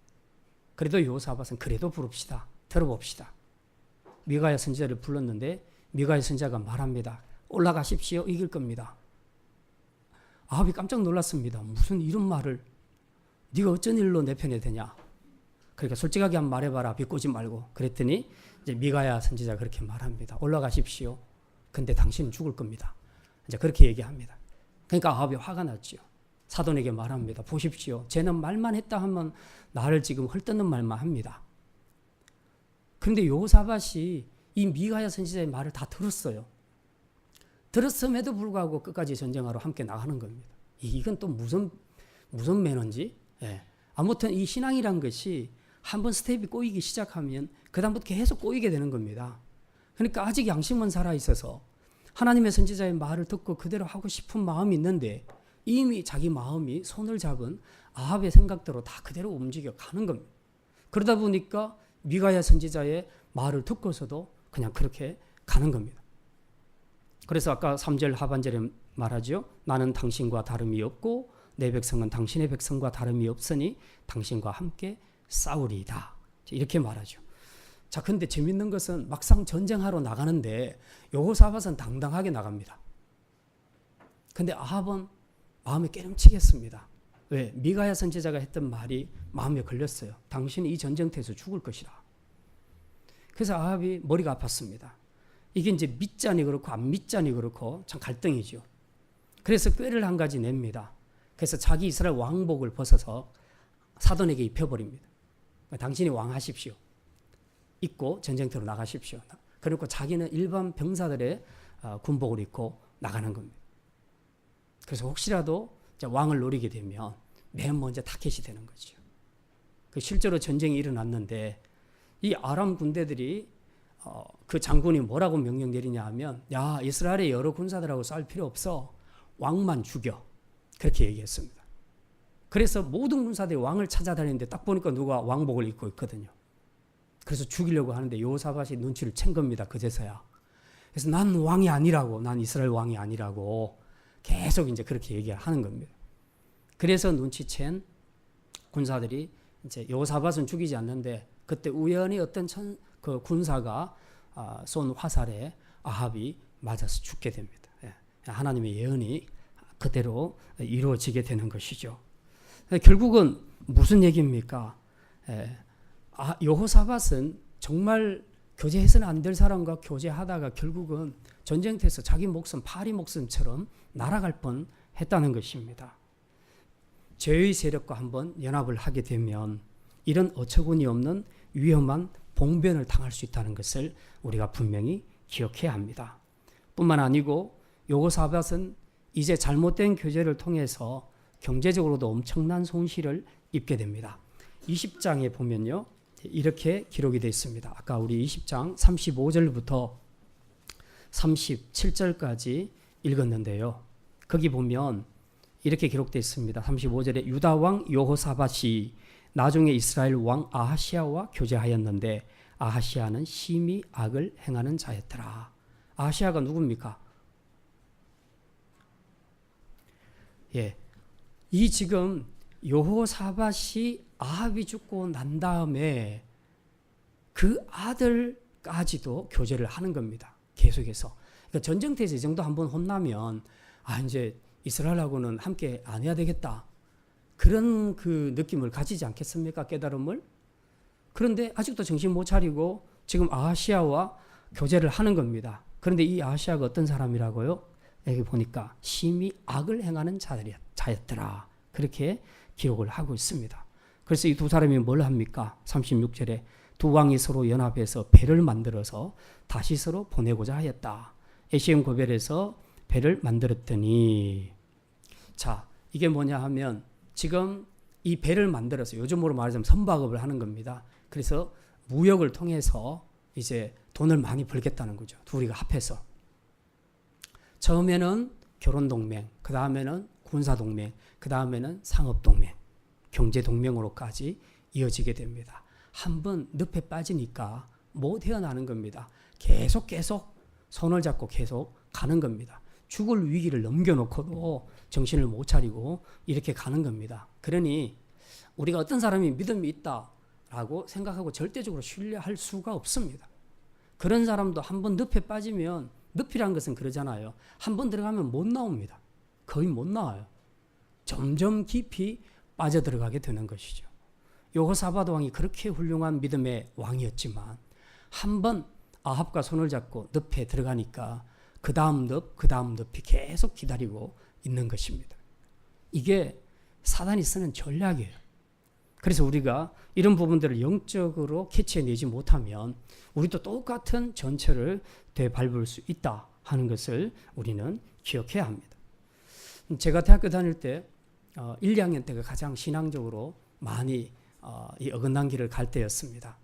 그래도 여호사밧은 그래도 부릅시다. 들어봅시다. 미가야 선지자를 불렀는데 미가야 선지자가 말합니다. 올라가십시오. 이길 겁니다. 아합이 깜짝 놀랐습니다. 무슨 이런 말을 네가 어쩐 일로 내 편에 되냐. 그러니까 솔직하게 한번 말해봐라. 비꼬지 말고. 그랬더니 이제 미가야 선지자가 그렇게 말합니다. 올라가십시오. 근데 당신은 죽을 겁니다. 이제 그렇게 얘기합니다. 그러니까 아합이 화가 났죠. 사돈에게 말합니다. 보십시오. 쟤는 말만 했다 하면 나를 지금 헐뜯는 말만 합니다. 그런데 여호사밧이 이 미가야 선지자의 말을 다 들었어요. 들었음에도 불구하고 끝까지 전쟁하러 함께 나가는 겁니다. 이건 또 무슨 매너인지. 예. 아무튼 이 신앙이란 것이 한번 스텝이 꼬이기 시작하면 그다음부터 계속 꼬이게 되는 겁니다. 그러니까 아직 양심은 살아있어서 하나님의 선지자의 말을 듣고 그대로 하고 싶은 마음이 있는데 이미 자기 마음이 손을 잡은 아합의 생각대로 다 그대로 움직여 가는 겁니다. 그러다 보니까 미가야 선지자의 말을 듣고서도 그냥 그렇게 가는 겁니다. 그래서 아까 3절 하반절에 말하죠. 나는 당신과 다름이 없고 내 백성은 당신의 백성과 다름이 없으니 당신과 함께 싸우리이다. 이렇게 말하죠. 자, 근데 재밌는 것은 막상 전쟁하러 나가는데 여호사밧은 당당하게 나갑니다. 근데 아합은 마음에 깨름치겠습니다. 왜? 미가야 선지자가 했던 말이 마음에 걸렸어요. 당신이 이 전쟁터에서 죽을 것이라. 그래서 아합이 머리가 아팠습니다. 이게 이제 믿자니 그렇고 안 믿자니 그렇고 참 갈등이죠. 그래서 꾀를 한 가지 냅니다. 그래서 자기 이스라엘 왕복을 벗어서 사돈에게 입혀버립니다. 당신이 왕하십시오. 입고 전쟁터로 나가십시오. 그리고 자기는 일반 병사들의 군복을 입고 나가는 겁니다. 그래서 혹시라도 왕을 노리게 되면 맨 먼저 타겟이 되는 거죠. 실제로 전쟁이 일어났는데 이 아람 군대들이 그 장군이 뭐라고 명령 내리냐 하면 야, 이스라엘의 여러 군사들하고 싸울 필요 없어. 왕만 죽여. 그렇게 얘기했습니다. 그래서 모든 군사들이 왕을 찾아다니는데 딱 보니까 누가 왕복을 입고 있거든요. 그래서 죽이려고 하는데 여호사밧이 눈치를 챈 겁니다. 그제서야. 그래서 난 왕이 아니라고, 난 이스라엘 왕이 아니라고 계속 이제 그렇게 얘기하는 겁니다. 그래서 눈치챈 군사들이 이제 여호사밧은 죽이지 않는데 그때 우연히 어떤 그 군사가 쏜 화살에 아합이 맞아서 죽게 됩니다. 하나님의 예언이 그대로 이루어지게 되는 것이죠. 결국은 무슨 얘기입니까? 여호사밧은 정말 교제해서는 안 될 사람과 교제하다가 결국은 전쟁터에서 자기 목숨, 파리 목숨처럼 날아갈 뻔 했다는 것입니다. 죄의 세력과 한번 연합을 하게 되면 이런 어처구니 없는 위험한 봉변을 당할 수 있다는 것을 우리가 분명히 기억해야 합니다. 뿐만 아니고 여호사밧은 이제 잘못된 교제를 통해서 경제적으로도 엄청난 손실을 입게 됩니다. 20장에 보면요. 이렇게 기록이 되어 있습니다. 아까 우리 20장 35절부터 37절까지 읽었는데요. 거기 보면 이렇게 기록되어 있습니다. 35절에 유다 왕 여호사밧이 나중에 이스라엘 왕 아하시아와 교제하였는데 아하시아는 심히 악을 행하는 자였더라. 아하시아가 누굽니까? 예, 이 지금 여호사밧이 아합이 죽고 난 다음에 그 아들까지도 교제를 하는 겁니다. 계속해서. 그러니까 전쟁터에서 이 정도 한번 혼나면 이제 이스라엘하고는 함께 안 해야 되겠다. 그런 그 느낌을 가지지 않겠습니까? 깨달음을. 그런데 아직도 정신 못 차리고 지금 아하시아와 교제를 하는 겁니다. 그런데 이 아하시아가 어떤 사람이라고요? 여기 보니까 심히 악을 행하는 자였더라. 그렇게 기록을 하고 있습니다. 그래서 이 두 사람이 뭘 합니까? 36절에 두 왕이 서로 연합해서 배를 만들어서 다시 서로 보내고자 하였다. 에시엠 고벨에서 배를 만들었더니, 자, 이게 뭐냐 하면 지금 이 배를 만들어서 요즘으로 말하자면 선박업을 하는 겁니다. 그래서 무역을 통해서 이제 돈을 많이 벌겠다는 거죠. 둘이가 합해서. 처음에는 결혼동맹, 그 다음에는 군사동맹, 그 다음에는 상업동맹, 경제동맹으로까지 이어지게 됩니다. 한번 늪에 빠지니까 못 헤어나는 겁니다. 계속 손을 잡고 계속 가는 겁니다. 죽을 위기를 넘겨놓고도 정신을 못 차리고 이렇게 가는 겁니다. 그러니 우리가 어떤 사람이 믿음이 있다라고 생각하고 절대적으로 신뢰할 수가 없습니다. 그런 사람도 한번 늪에 빠지면, 늪이란 것은 그러잖아요. 한번 들어가면 못 나옵니다. 거의 못 나와요. 점점 깊이 빠져들어가게 되는 것이죠. 여호사밧 왕이 그렇게 훌륭한 믿음의 왕이었지만 한번 아합과 손을 잡고 늪에 들어가니까 그 다음 늪이 계속 기다리고 있는 것입니다. 이게 사단이 쓰는 전략이에요. 그래서 우리가 이런 부분들을 영적으로 캐치해내지 못하면 우리도 똑같은 전철을 되밟을 수 있다 하는 것을 우리는 기억해야 합니다. 제가 대학교 다닐 때 1, 2학년 때가 가장 신앙적으로 많이 이 어긋난 길을 갈 때였습니다.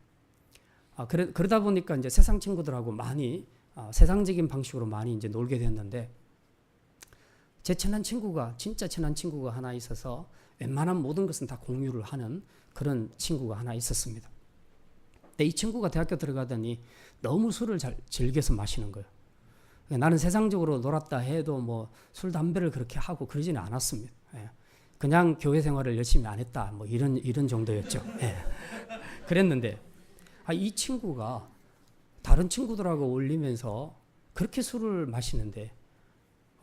그러다 보니까 이제 세상 친구들하고 많이 세상적인 방식으로 많이 이제 놀게 됐는데, 제 친한 친구가, 진짜 친한 친구가 하나 있어서 웬만한 모든 것은 다 공유를 하는 그런 친구가 하나 있었습니다. 근데 이 친구가 대학교 들어가더니 너무 술을 잘 즐겨서 마시는 거예요. 나는 세상적으로 놀았다 해도 뭐 술, 담배를 그렇게 하고 그러지는 않았습니다. 예. 그냥 교회 생활을 열심히 안 했다. 뭐 이런 정도였죠. 예. 그랬는데, 이 친구가 다른 친구들하고 어울리면서 그렇게 술을 마시는데,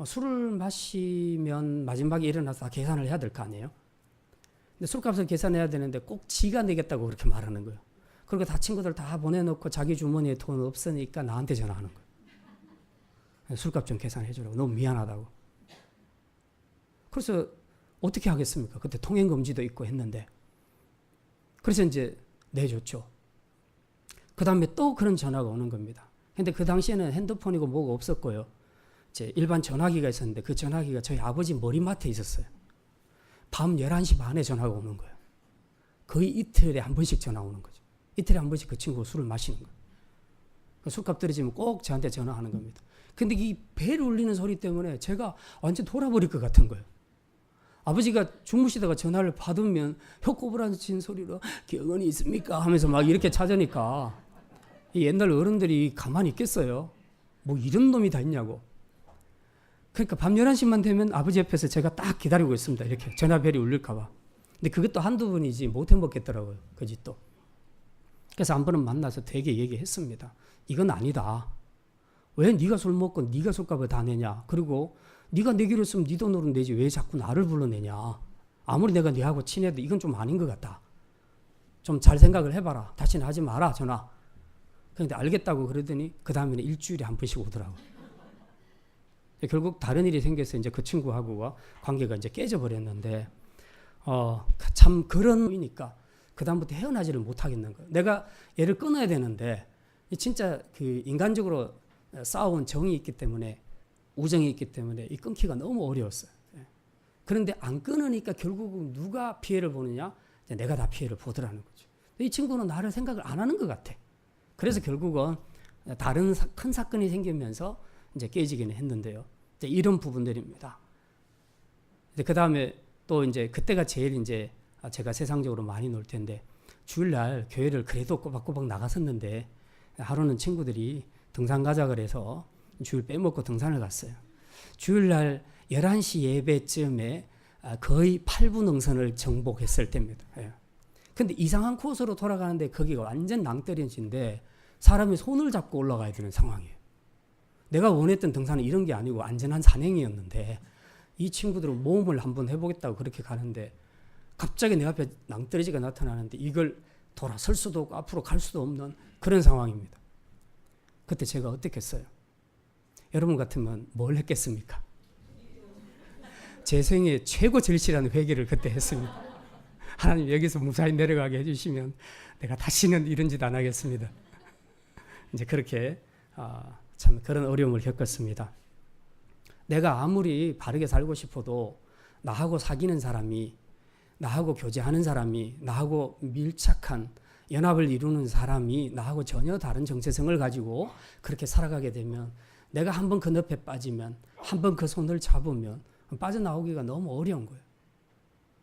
술을 마시면 마지막에 일어나서 다 계산을 해야 될 거 아니에요? 근데 술값을 계산해야 되는데 꼭 지가 내겠다고 그렇게 말하는 거예요. 그리고 다 친구들 다 보내놓고 자기 주머니에 돈 없으니까 나한테 전화하는 거예요. 술값 좀 계산해 주라고. 너무 미안하다고. 그래서 어떻게 하겠습니까? 그때 통행금지도 있고 했는데. 그래서 이제 내줬죠. 그 다음에 또 그런 전화가 오는 겁니다. 근데 그 당시에는 핸드폰이고 뭐가 없었고요. 이제 일반 전화기가 있었는데 그 전화기가 저희 아버지 머리맡에 있었어요. 밤 11시 반에 전화가 오는 거예요. 거의 이틀에 한 번씩 전화 오는 거죠. 이틀에 한 번씩 그 친구가 술을 마시는 거예요. 술값 떨어지면 꼭 저한테 전화하는 겁니다. 근데 이 벨 울리는 소리 때문에 제가 완전 돌아버릴 것 같은 거예요. 아버지가 주무시다가 전화를 받으면 혀꼬부라진 소리로 경은이 있습니까? 하면서 막 이렇게 찾으니까 이 옛날 어른들이 가만히 있겠어요? 뭐 이런 놈이 다 있냐고. 그러니까 밤 11시만 되면 아버지 옆에서 제가 딱 기다리고 있습니다. 이렇게 전화벨이 울릴까 봐. 근데 그것도 한두 번이지 못 해먹겠더라고요. 그 짓도. 그래서 한 번은 만나서 되게 얘기했습니다. 이건 아니다. 왜 네가 술 먹고 네가 술값을 다 내냐. 그리고 네가 내기로 했으면 네 돈으로 내지 왜 자꾸 나를 불러내냐. 아무리 내가 네하고 친해도 이건 좀 아닌 것 같다. 좀 잘 생각을 해봐라. 다시는 하지 마라 전화. 그런데 알겠다고 그러더니 그 다음에는 일주일에 한 번씩 오더라고요. 결국 다른 일이 생겨서 이제 그 친구하고 관계가 이제 깨져버렸는데, 참 그런 의미니까 그다음부터 헤어나지를 못하겠는 거예요. 내가 얘를 끊어야 되는데, 진짜 그 인간적으로 쌓아온 정이 있기 때문에, 우정이 있기 때문에 이 끊기가 너무 어려웠어요. 그런데 안 끊으니까 결국은 누가 피해를 보느냐? 내가 다 피해를 보더라는 거죠. 이 친구는 나를 생각을 안 하는 것 같아. 그래서 결국은 다른 큰 사건이 생기면서 이제 깨지기는 했는데요. 이제 이런 부분들입니다. 그 다음에 또 이제 그때가 제일 이제 제가 세상적으로 많이 놀 텐데, 주일날 교회를 그래도 꼬박꼬박 나갔었는데 하루는 친구들이 등산 가자 그래서 주일 빼먹고 등산을 갔어요. 주일날 11시 예배쯤에 거의 8분 능선을 정복했을 때입니다. 근데 이상한 코스로 돌아가는데 거기가 완전 낭떠러지인데 사람이 손을 잡고 올라가야 되는 상황이에요. 내가 원했던 등산은 이런 게 아니고 안전한 산행이었는데 이 친구들은 모험을 한번 해보겠다고 그렇게 가는데 갑자기 내 앞에 낭떠러지가 나타나는데 이걸 돌아설 수도 없고 앞으로 갈 수도 없는 그런 상황입니다. 그때 제가 어떻게 했어요? 여러분 같으면 뭘 했겠습니까? 제 생애 최고 절실한 회개를 그때 했습니다. 하나님 여기서 무사히 내려가게 해주시면 내가 다시는 이런 짓 안 하겠습니다. 이제 그렇게 참 그런 어려움을 겪었습니다. 내가 아무리 바르게 살고 싶어도 나하고 사귀는 사람이, 나하고 교제하는 사람이, 나하고 밀착한 연합을 이루는 사람이 나하고 전혀 다른 정체성을 가지고 그렇게 살아가게 되면, 내가 한번 그 늪에 빠지면, 한번 그 손을 잡으면 빠져나오기가 너무 어려운 거예요.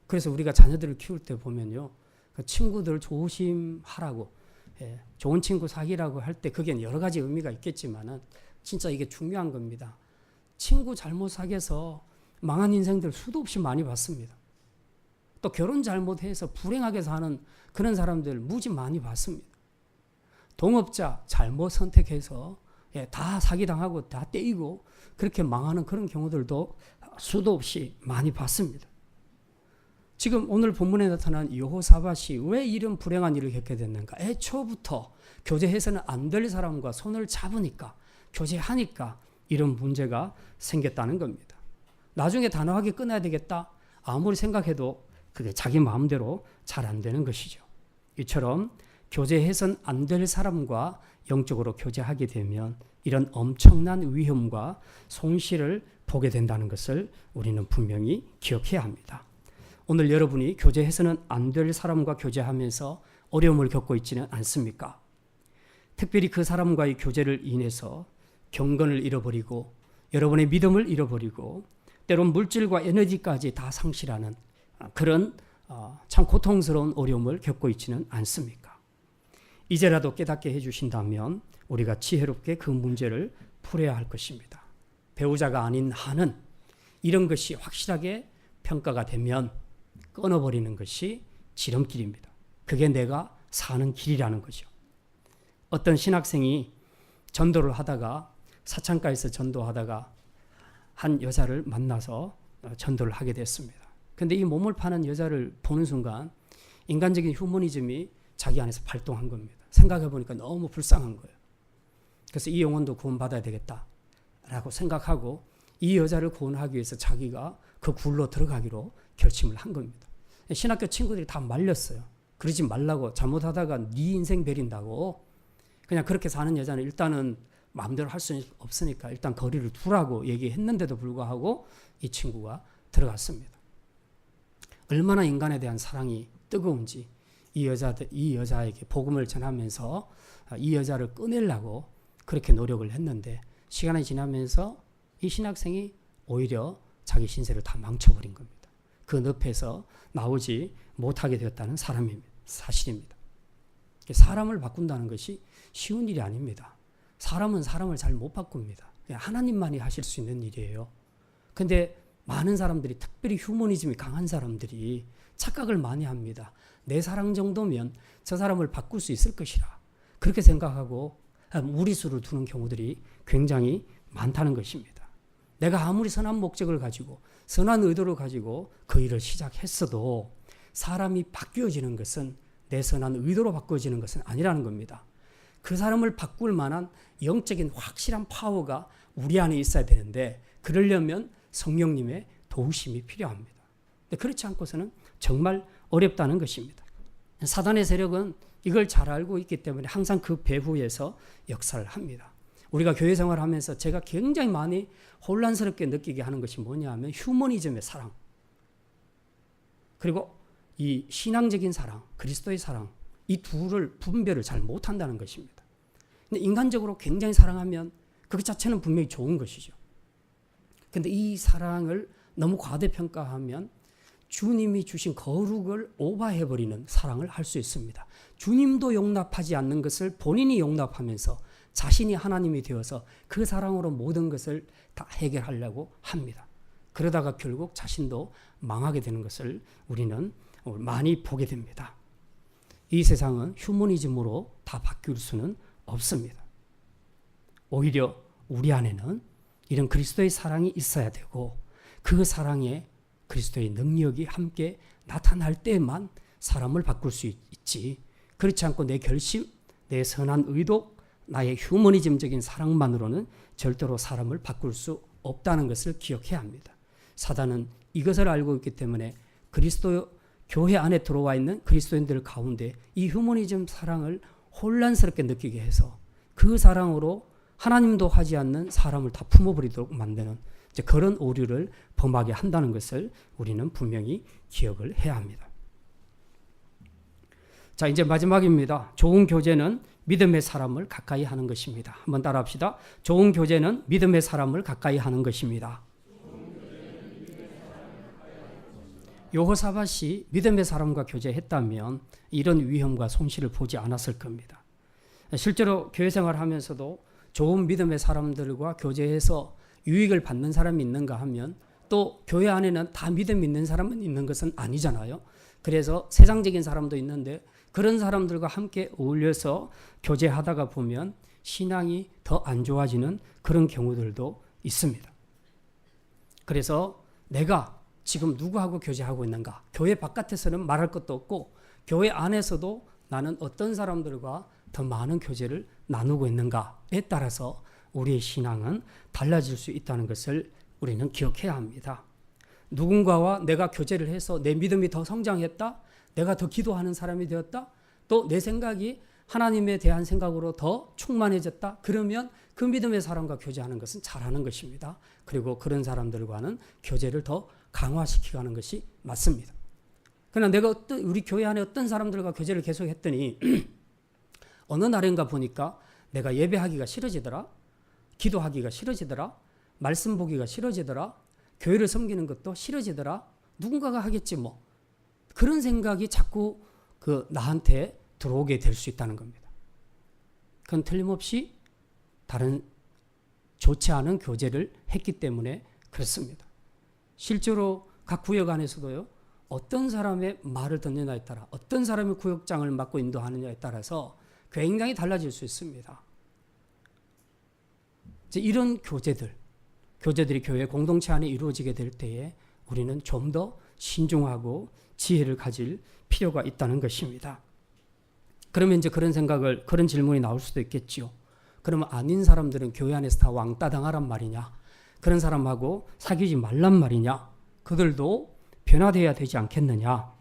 그래서 우리가 자녀들을 키울 때 보면요, 그 친구들 조심하라고, 좋은 친구 사귀라고 할 때 그게 여러 가지 의미가 있겠지만은 진짜 이게 중요한 겁니다. 친구 잘못 사귀어서 망한 인생들 수도 없이 많이 봤습니다. 또 결혼 잘못해서 불행하게 사는 그런 사람들 무지 많이 봤습니다. 동업자 잘못 선택해서 다 사기당하고 다 떼이고 그렇게 망하는 그런 경우들도 수도 없이 많이 봤습니다. 지금 오늘 본문에 나타난 여호사밧이 왜 이런 불행한 일을 겪게 됐는가? 애초부터 교제해서는 안 될 사람과 손을 잡으니까, 교제하니까 이런 문제가 생겼다는 겁니다. 나중에 단호하게 끊어야 되겠다 아무리 생각해도 그게 자기 마음대로 잘 안 되는 것이죠. 이처럼 교제해서는 안 될 사람과 영적으로 교제하게 되면 이런 엄청난 위험과 손실을 보게 된다는 것을 우리는 분명히 기억해야 합니다. 오늘 여러분이 교제해서는 안 될 사람과 교제하면서 어려움을 겪고 있지는 않습니까? 특별히 그 사람과의 교제를 인해서 경건을 잃어버리고 여러분의 믿음을 잃어버리고 때론 물질과 에너지까지 다 상실하는 그런 참 고통스러운 어려움을 겪고 있지는 않습니까? 이제라도 깨닫게 해주신다면 우리가 지혜롭게 그 문제를 풀어야 할 것입니다. 배우자가 아닌 한은 이런 것이 확실하게 평가가 되면 끊어버리는 것이 지름길입니다. 그게 내가 사는 길이라는 거죠. 어떤 신학생이 전도를 하다가 사창가에서 전도하다가 한 여자를 만나서 전도를 하게 됐습니다. 근데 이 몸을 파는 여자를 보는 순간 인간적인 휴머니즘이 자기 안에서 발동한 겁니다. 생각해 보니까 너무 불쌍한 거예요. 그래서 이 영혼도 구원받아야 되겠다라고 생각하고 이 여자를 구원하기 위해서 자기가 그 굴로 들어가기로 결심을 한 겁니다. 신학교 친구들이 다 말렸어요. 그러지 말라고, 잘못하다가 네 인생 베린다고. 그냥 그렇게 사는 여자는 일단은 마음대로 할 수 없으니까 일단 거리를 두라고 얘기했는데도 불구하고 이 친구가 들어갔습니다. 얼마나 인간에 대한 사랑이 뜨거운지 이 여자에게 복음을 전하면서 이 여자를 꺼내려고 그렇게 노력을 했는데 시간이 지나면서 이 신학생이 오히려 자기 신세를 다 망쳐버린 겁니다. 그 늪에서 나오지 못하게 되었다는 사실입니다. 사람을 바꾼다는 것이 쉬운 일이 아닙니다. 사람은 사람을 잘 못 바꿉니다. 하나님만이 하실 수 있는 일이에요. 근데 많은 사람들이, 특별히 휴머니즘이 강한 사람들이 착각을 많이 합니다. 내 사랑 정도면 저 사람을 바꿀 수 있을 것이라 그렇게 생각하고 무리수를 두는 경우들이 굉장히 많다는 것입니다. 내가 아무리 선한 목적을 가지고 선한 의도를 가지고 그 일을 시작했어도 사람이 바뀌어지는 것은 내 선한 의도로 바뀌어지는 것은 아니라는 겁니다. 그 사람을 바꿀 만한 영적인 확실한 파워가 우리 안에 있어야 되는데 그러려면 성령님의 도우심이 필요합니다. 근데 그렇지 않고서는 정말 어렵다는 것입니다. 사단의 세력은 이걸 잘 알고 있기 때문에 항상 그 배후에서 역사를 합니다. 우리가 교회 생활하면서 제가 굉장히 많이 혼란스럽게 느끼게 하는 것이 뭐냐 하면 휴머니즘의 사랑, 그리고 이 신앙적인 사랑, 그리스도의 사랑, 이 둘을 분별을 잘 못한다는 것입니다. 근데 인간적으로 굉장히 사랑하면 그 자체는 분명히 좋은 것이죠. 근데 이 사랑을 너무 과대평가하면 주님이 주신 거룩을 오버해버리는 사랑을 할 수 있습니다. 주님도 용납하지 않는 것을 본인이 용납하면서 자신이 하나님이 되어서 그 사랑으로 모든 것을 다 해결하려고 합니다. 그러다가 결국 자신도 망하게 되는 것을 우리는 많이 보게 됩니다. 이 세상은 휴머니즘으로 다 바뀔 수는 없습니다. 오히려 우리 안에는 이런 그리스도의 사랑이 있어야 되고 그 사랑에 그리스도의 능력이 함께 나타날 때만 사람을 바꿀 수 있지, 그렇지 않고 내 결심, 내 선한 의도, 나의 휴머니즘적인 사랑만으로는 절대로 사람을 바꿀 수 없다는 것을 기억해야 합니다. 사단은 이것을 알고 있기 때문에 그리스도 교회 안에 들어와 있는 그리스도인들 가운데 이 휴머니즘 사랑을 혼란스럽게 느끼게 해서 그 사랑으로 하나님도 하지 않는 사람을 다 품어버리도록 만드는 그런 오류를 범하게 한다는 것을 우리는 분명히 기억을 해야 합니다. 자, 이제 마지막입니다. 좋은 교제는 믿음의 사람을 가까이 하는 것입니다. 한번 따라합시다. 좋은 교제는 믿음의 사람을 가까이 하는 것입니다. 여호사밧이 믿음의 사람과 교제했다면 이런 위험과 손실을 보지 않았을 겁니다. 실제로 교회 생활하면서도 좋은 믿음의 사람들과 교제해서 유익을 받는 사람이 있는가 하면 또 교회 안에는 다 믿음 있는 사람은 있는 것은 아니잖아요. 그래서 세상적인 사람도 있는데 그런 사람들과 함께 어울려서 교제하다가 보면 신앙이 더 안 좋아지는 그런 경우들도 있습니다. 그래서 내가 지금 누구하고 교제하고 있는가? 교회 바깥에서는 말할 것도 없고 교회 안에서도 나는 어떤 사람들과 더 많은 교제를 나누고 있는가에 따라서 우리의 신앙은 달라질 수 있다는 것을 우리는 기억해야 합니다. 누군가와 내가 교제를 해서 내 믿음이 더 성장했다, 내가 더 기도하는 사람이 되었다, 또 내 생각이 하나님에 대한 생각으로 더 충만해졌다, 그러면 그 믿음의 사람과 교제하는 것은 잘하는 것입니다. 그리고 그런 사람들과는 교제를 더 강화시키는 것이 맞습니다. 그러나 내가 우리 교회 안에 어떤 사람들과 교제를 계속 했더니 어느 날인가 보니까 내가 예배하기가 싫어지더라, 기도하기가 싫어지더라, 말씀 보기가 싫어지더라, 교회를 섬기는 것도 싫어지더라. 누군가가 하겠지 뭐. 그런 생각이 자꾸 나한테 들어오게 될 수 있다는 겁니다. 그건 틀림없이 다른 좋지 않은 교제를 했기 때문에 그렇습니다. 실제로 각 구역 안에서도요, 어떤 사람의 말을 듣느냐에 따라, 어떤 사람이 구역장을 맡고 인도하느냐에 따라서 굉장히 달라질 수 있습니다. 이제 이런 교제들이 교회 공동체 안에 이루어지게 될 때에 우리는 좀 더 신중하고 지혜를 가질 필요가 있다는 것입니다. 그러면 이제 그런 질문이 나올 수도 있겠지요. 그러면 아닌 사람들은 교회 안에서 다 왕따 당하란 말이냐? 그런 사람하고 사귀지 말란 말이냐? 그들도 변화되어야 되지 않겠느냐?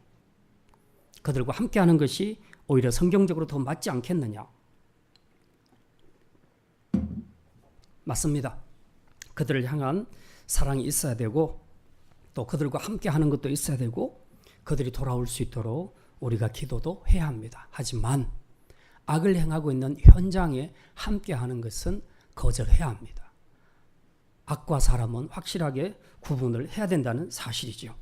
그들과 함께하는 것이 오히려 성경적으로 더 맞지 않겠느냐? 맞습니다. 그들을 향한 사랑이 있어야 되고 또 그들과 함께하는 것도 있어야 되고 그들이 돌아올 수 있도록 우리가 기도도 해야 합니다. 하지만 악을 행하고 있는 현장에 함께하는 것은 거절해야 합니다. 악과 사람은 확실하게 구분을 해야 된다는 사실이죠.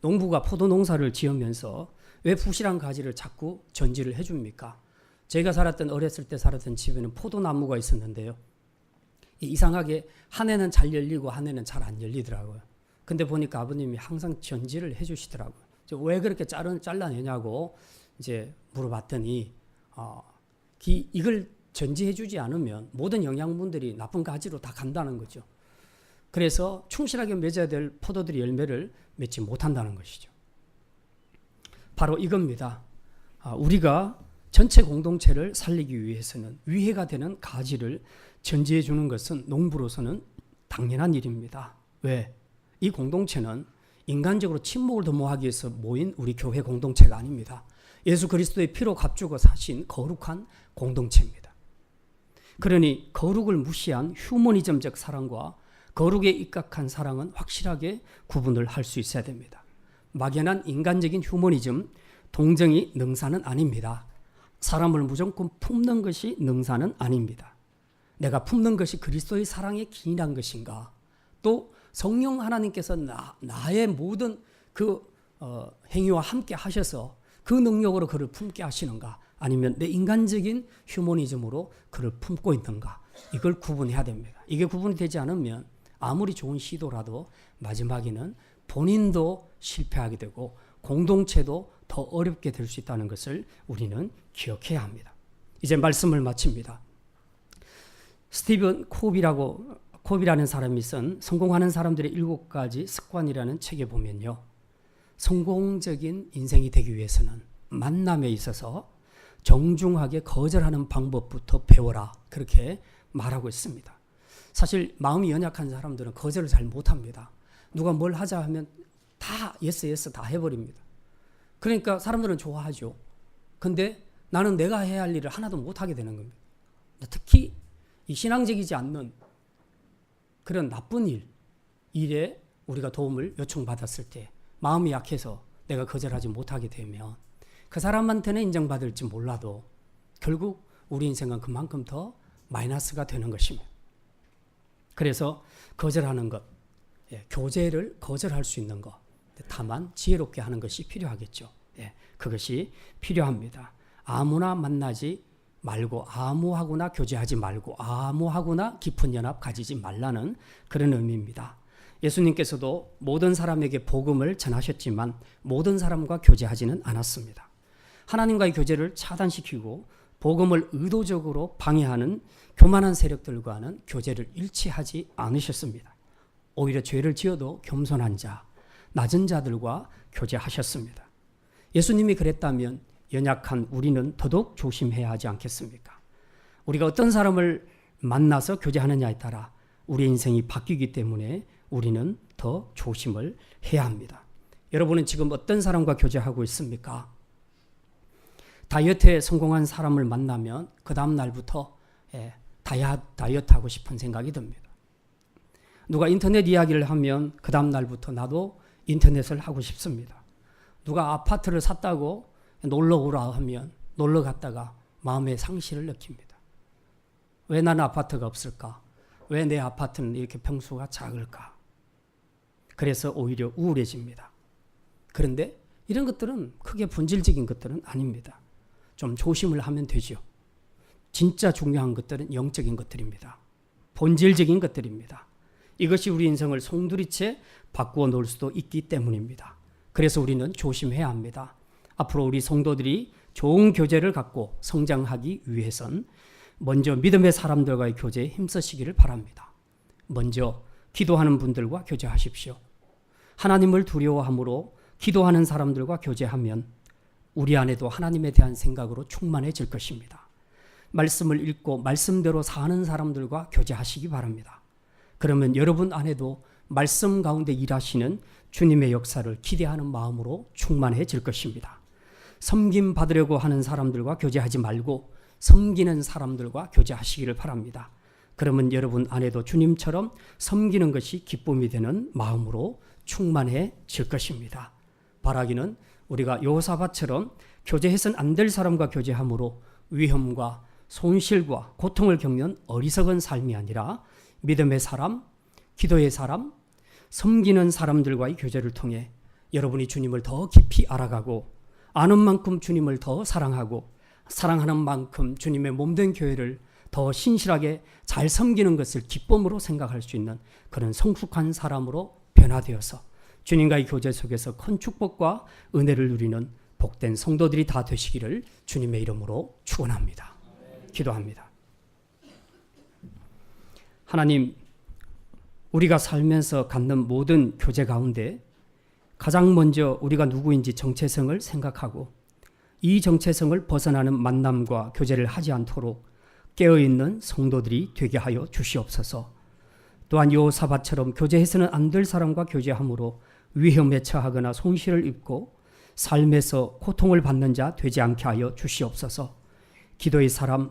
농부가 포도 농사를 지으면서 왜 부실한 가지를 자꾸 전지를 해줍니까? 제가 어렸을 때 살았던 집에는 포도나무가 있었는데요. 이상하게 한 해는 잘 열리고 한 해는 잘 안 열리더라고요. 근데 보니까 아버님이 항상 전지를 해주시더라고요. 왜 그렇게 잘라내냐고 이제 물어봤더니 이걸 전지해주지 않으면 모든 영양분들이 나쁜 가지로 다 간다는 거죠. 그래서 충실하게 맺어야 될 포도들이 열매를 맺지 못한다는 것이죠. 바로 이겁니다. 우리가 전체 공동체를 살리기 위해서는 위해가 되는 가지를 전지해 주는 것은 농부로서는 당연한 일입니다. 왜? 이 공동체는 인간적으로 친목을 도모하기 위해서 모인 우리 교회 공동체가 아닙니다. 예수 그리스도의 피로 값주고 사신 거룩한 공동체입니다. 그러니 거룩을 무시한 휴머니즘적 사랑과 거룩에 입각한 사랑은 확실하게 구분을 할 수 있어야 됩니다. 막연한 인간적인 휴머니즘, 동정이 능사는 아닙니다. 사람을 무조건 품는 것이 능사는 아닙니다. 내가 품는 것이 그리스도의 사랑에 기인한 것인가? 또 성령 하나님께서 나의 모든 행위와 함께 하셔서 그 능력으로 그를 품게 하시는가? 아니면 내 인간적인 휴머니즘으로 그를 품고 있는가? 이걸 구분해야 됩니다. 이게 구분이 되지 않으면 아무리 좋은 시도라도 마지막에는 본인도 실패하게 되고 공동체도 더 어렵게 될 수 있다는 것을 우리는 기억해야 합니다. 이제 말씀을 마칩니다. 스티븐 콥이라는 사람이 쓴 성공하는 사람들의 7가지 습관이라는 책에 보면요. 성공적인 인생이 되기 위해서는 만남에 있어서 정중하게 거절하는 방법부터 배워라. 그렇게 말하고 있습니다. 사실 마음이 연약한 사람들은 거절을 잘 못합니다. 누가 뭘 하자 하면 다 예스 다 해버립니다. 그러니까 사람들은 좋아하죠. 근데 나는 내가 해야 할 일을 하나도 못하게 되는 겁니다. 특히 이 신앙적이지 않는 그런 나쁜 일에 우리가 도움을 요청받았을 때 마음이 약해서 내가 거절하지 못하게 되면 그 사람한테는 인정받을지 몰라도 결국 우리 인생은 그만큼 더 마이너스가 되는 것입니다. 그래서 거절하는 것, 교제를 거절할 수 있는 것, 다만 지혜롭게 하는 것이 필요하겠죠. 그것이 필요합니다. 아무나 만나지 말고 아무하고나 교제하지 말고 아무하고나 깊은 연합 가지지 말라는 그런 의미입니다. 예수님께서도 모든 사람에게 복음을 전하셨지만 모든 사람과 교제하지는 않았습니다. 하나님과의 교제를 차단시키고 복음을 의도적으로 방해하는 교만한 세력들과는 교제를 일치하지 않으셨습니다. 오히려 죄를 지어도 겸손한 자, 낮은 자들과 교제하셨습니다. 예수님이 그랬다면 연약한 우리는 더더욱 조심해야 하지 않겠습니까? 우리가 어떤 사람을 만나서 교제하느냐에 따라 우리 인생이 바뀌기 때문에 우리는 더 조심을 해야 합니다. 여러분은 지금 어떤 사람과 교제하고 있습니까? 다이어트에 성공한 사람을 만나면 그 다음 날부터 다이어트 하고 싶은 생각이 듭니다. 누가 인터넷 이야기를 하면 그 다음 날부터 나도 인터넷을 하고 싶습니다. 누가 아파트를 샀다고 놀러 오라 하면 놀러 갔다가 마음의 상실을 느낍니다. 왜 나는 아파트가 없을까? 왜 내 아파트는 이렇게 평수가 작을까? 그래서 오히려 우울해집니다. 그런데 이런 것들은 크게 본질적인 것들은 아닙니다. 좀 조심을 하면 되죠. 진짜 중요한 것들은 영적인 것들입니다. 본질적인 것들입니다. 이것이 우리 인생을 송두리째 바꾸어 놓을 수도 있기 때문입니다. 그래서 우리는 조심해야 합니다. 앞으로 우리 성도들이 좋은 교제를 갖고 성장하기 위해선 먼저 믿음의 사람들과의 교제에 힘쓰시기를 바랍니다. 먼저 기도하는 분들과 교제하십시오. 하나님을 두려워함으로 기도하는 사람들과 교제하면 우리 안에도 하나님에 대한 생각으로 충만해질 것입니다. 말씀을 읽고 말씀대로 사는 사람들과 교제하시기 바랍니다. 그러면 여러분 안에도 말씀 가운데 일하시는 주님의 역사를 기대하는 마음으로 충만해질 것입니다. 섬김 받으려고 하는 사람들과 교제하지 말고 섬기는 사람들과 교제하시기를 바랍니다. 그러면 여러분 안에도 주님처럼 섬기는 것이 기쁨이 되는 마음으로 충만해질 것입니다. 바라기는 우리가 여호사밧처럼 교제해서는 안 될 사람과 교제함으로 위험과 손실과 고통을 겪는 어리석은 삶이 아니라 믿음의 사람, 기도의 사람, 섬기는 사람들과의 교제를 통해 여러분이 주님을 더 깊이 알아가고 아는 만큼 주님을 더 사랑하고 사랑하는 만큼 주님의 몸된 교회를 더 신실하게 잘 섬기는 것을 기쁨으로 생각할 수 있는 그런 성숙한 사람으로 변화되어서 주님과의 교제 속에서 큰 축복과 은혜를 누리는 복된 성도들이 다 되시기를 주님의 이름으로 축원합니다. 기도합니다. 하나님, 우리가 살면서 갖는 모든 교제 가운데 가장 먼저 우리가 누구인지 정체성을 생각하고 이 정체성을 벗어나는 만남과 교제를 하지 않도록 깨어있는 성도들이 되게 하여 주시옵소서. 또한 여호사밧처럼 교제해서는 안 될 사람과 교제함으로 위험에 처하거나 손실을 입고 삶에서 고통을 받는 자 되지 않게 하여 주시옵소서. 기도의 사람,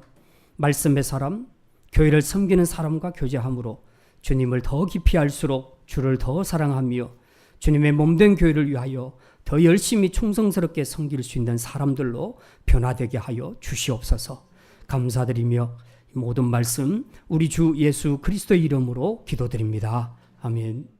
말씀의 사람, 교회를 섬기는 사람과 교제함으로 주님을 더 깊이 알수록 주를 더 사랑하며 주님의 몸된 교회를 위하여 더 열심히 충성스럽게 섬길 수 있는 사람들로 변화되게 하여 주시옵소서. 감사드리며 모든 말씀 우리 주 예수 그리스도의 이름으로 기도드립니다. 아멘.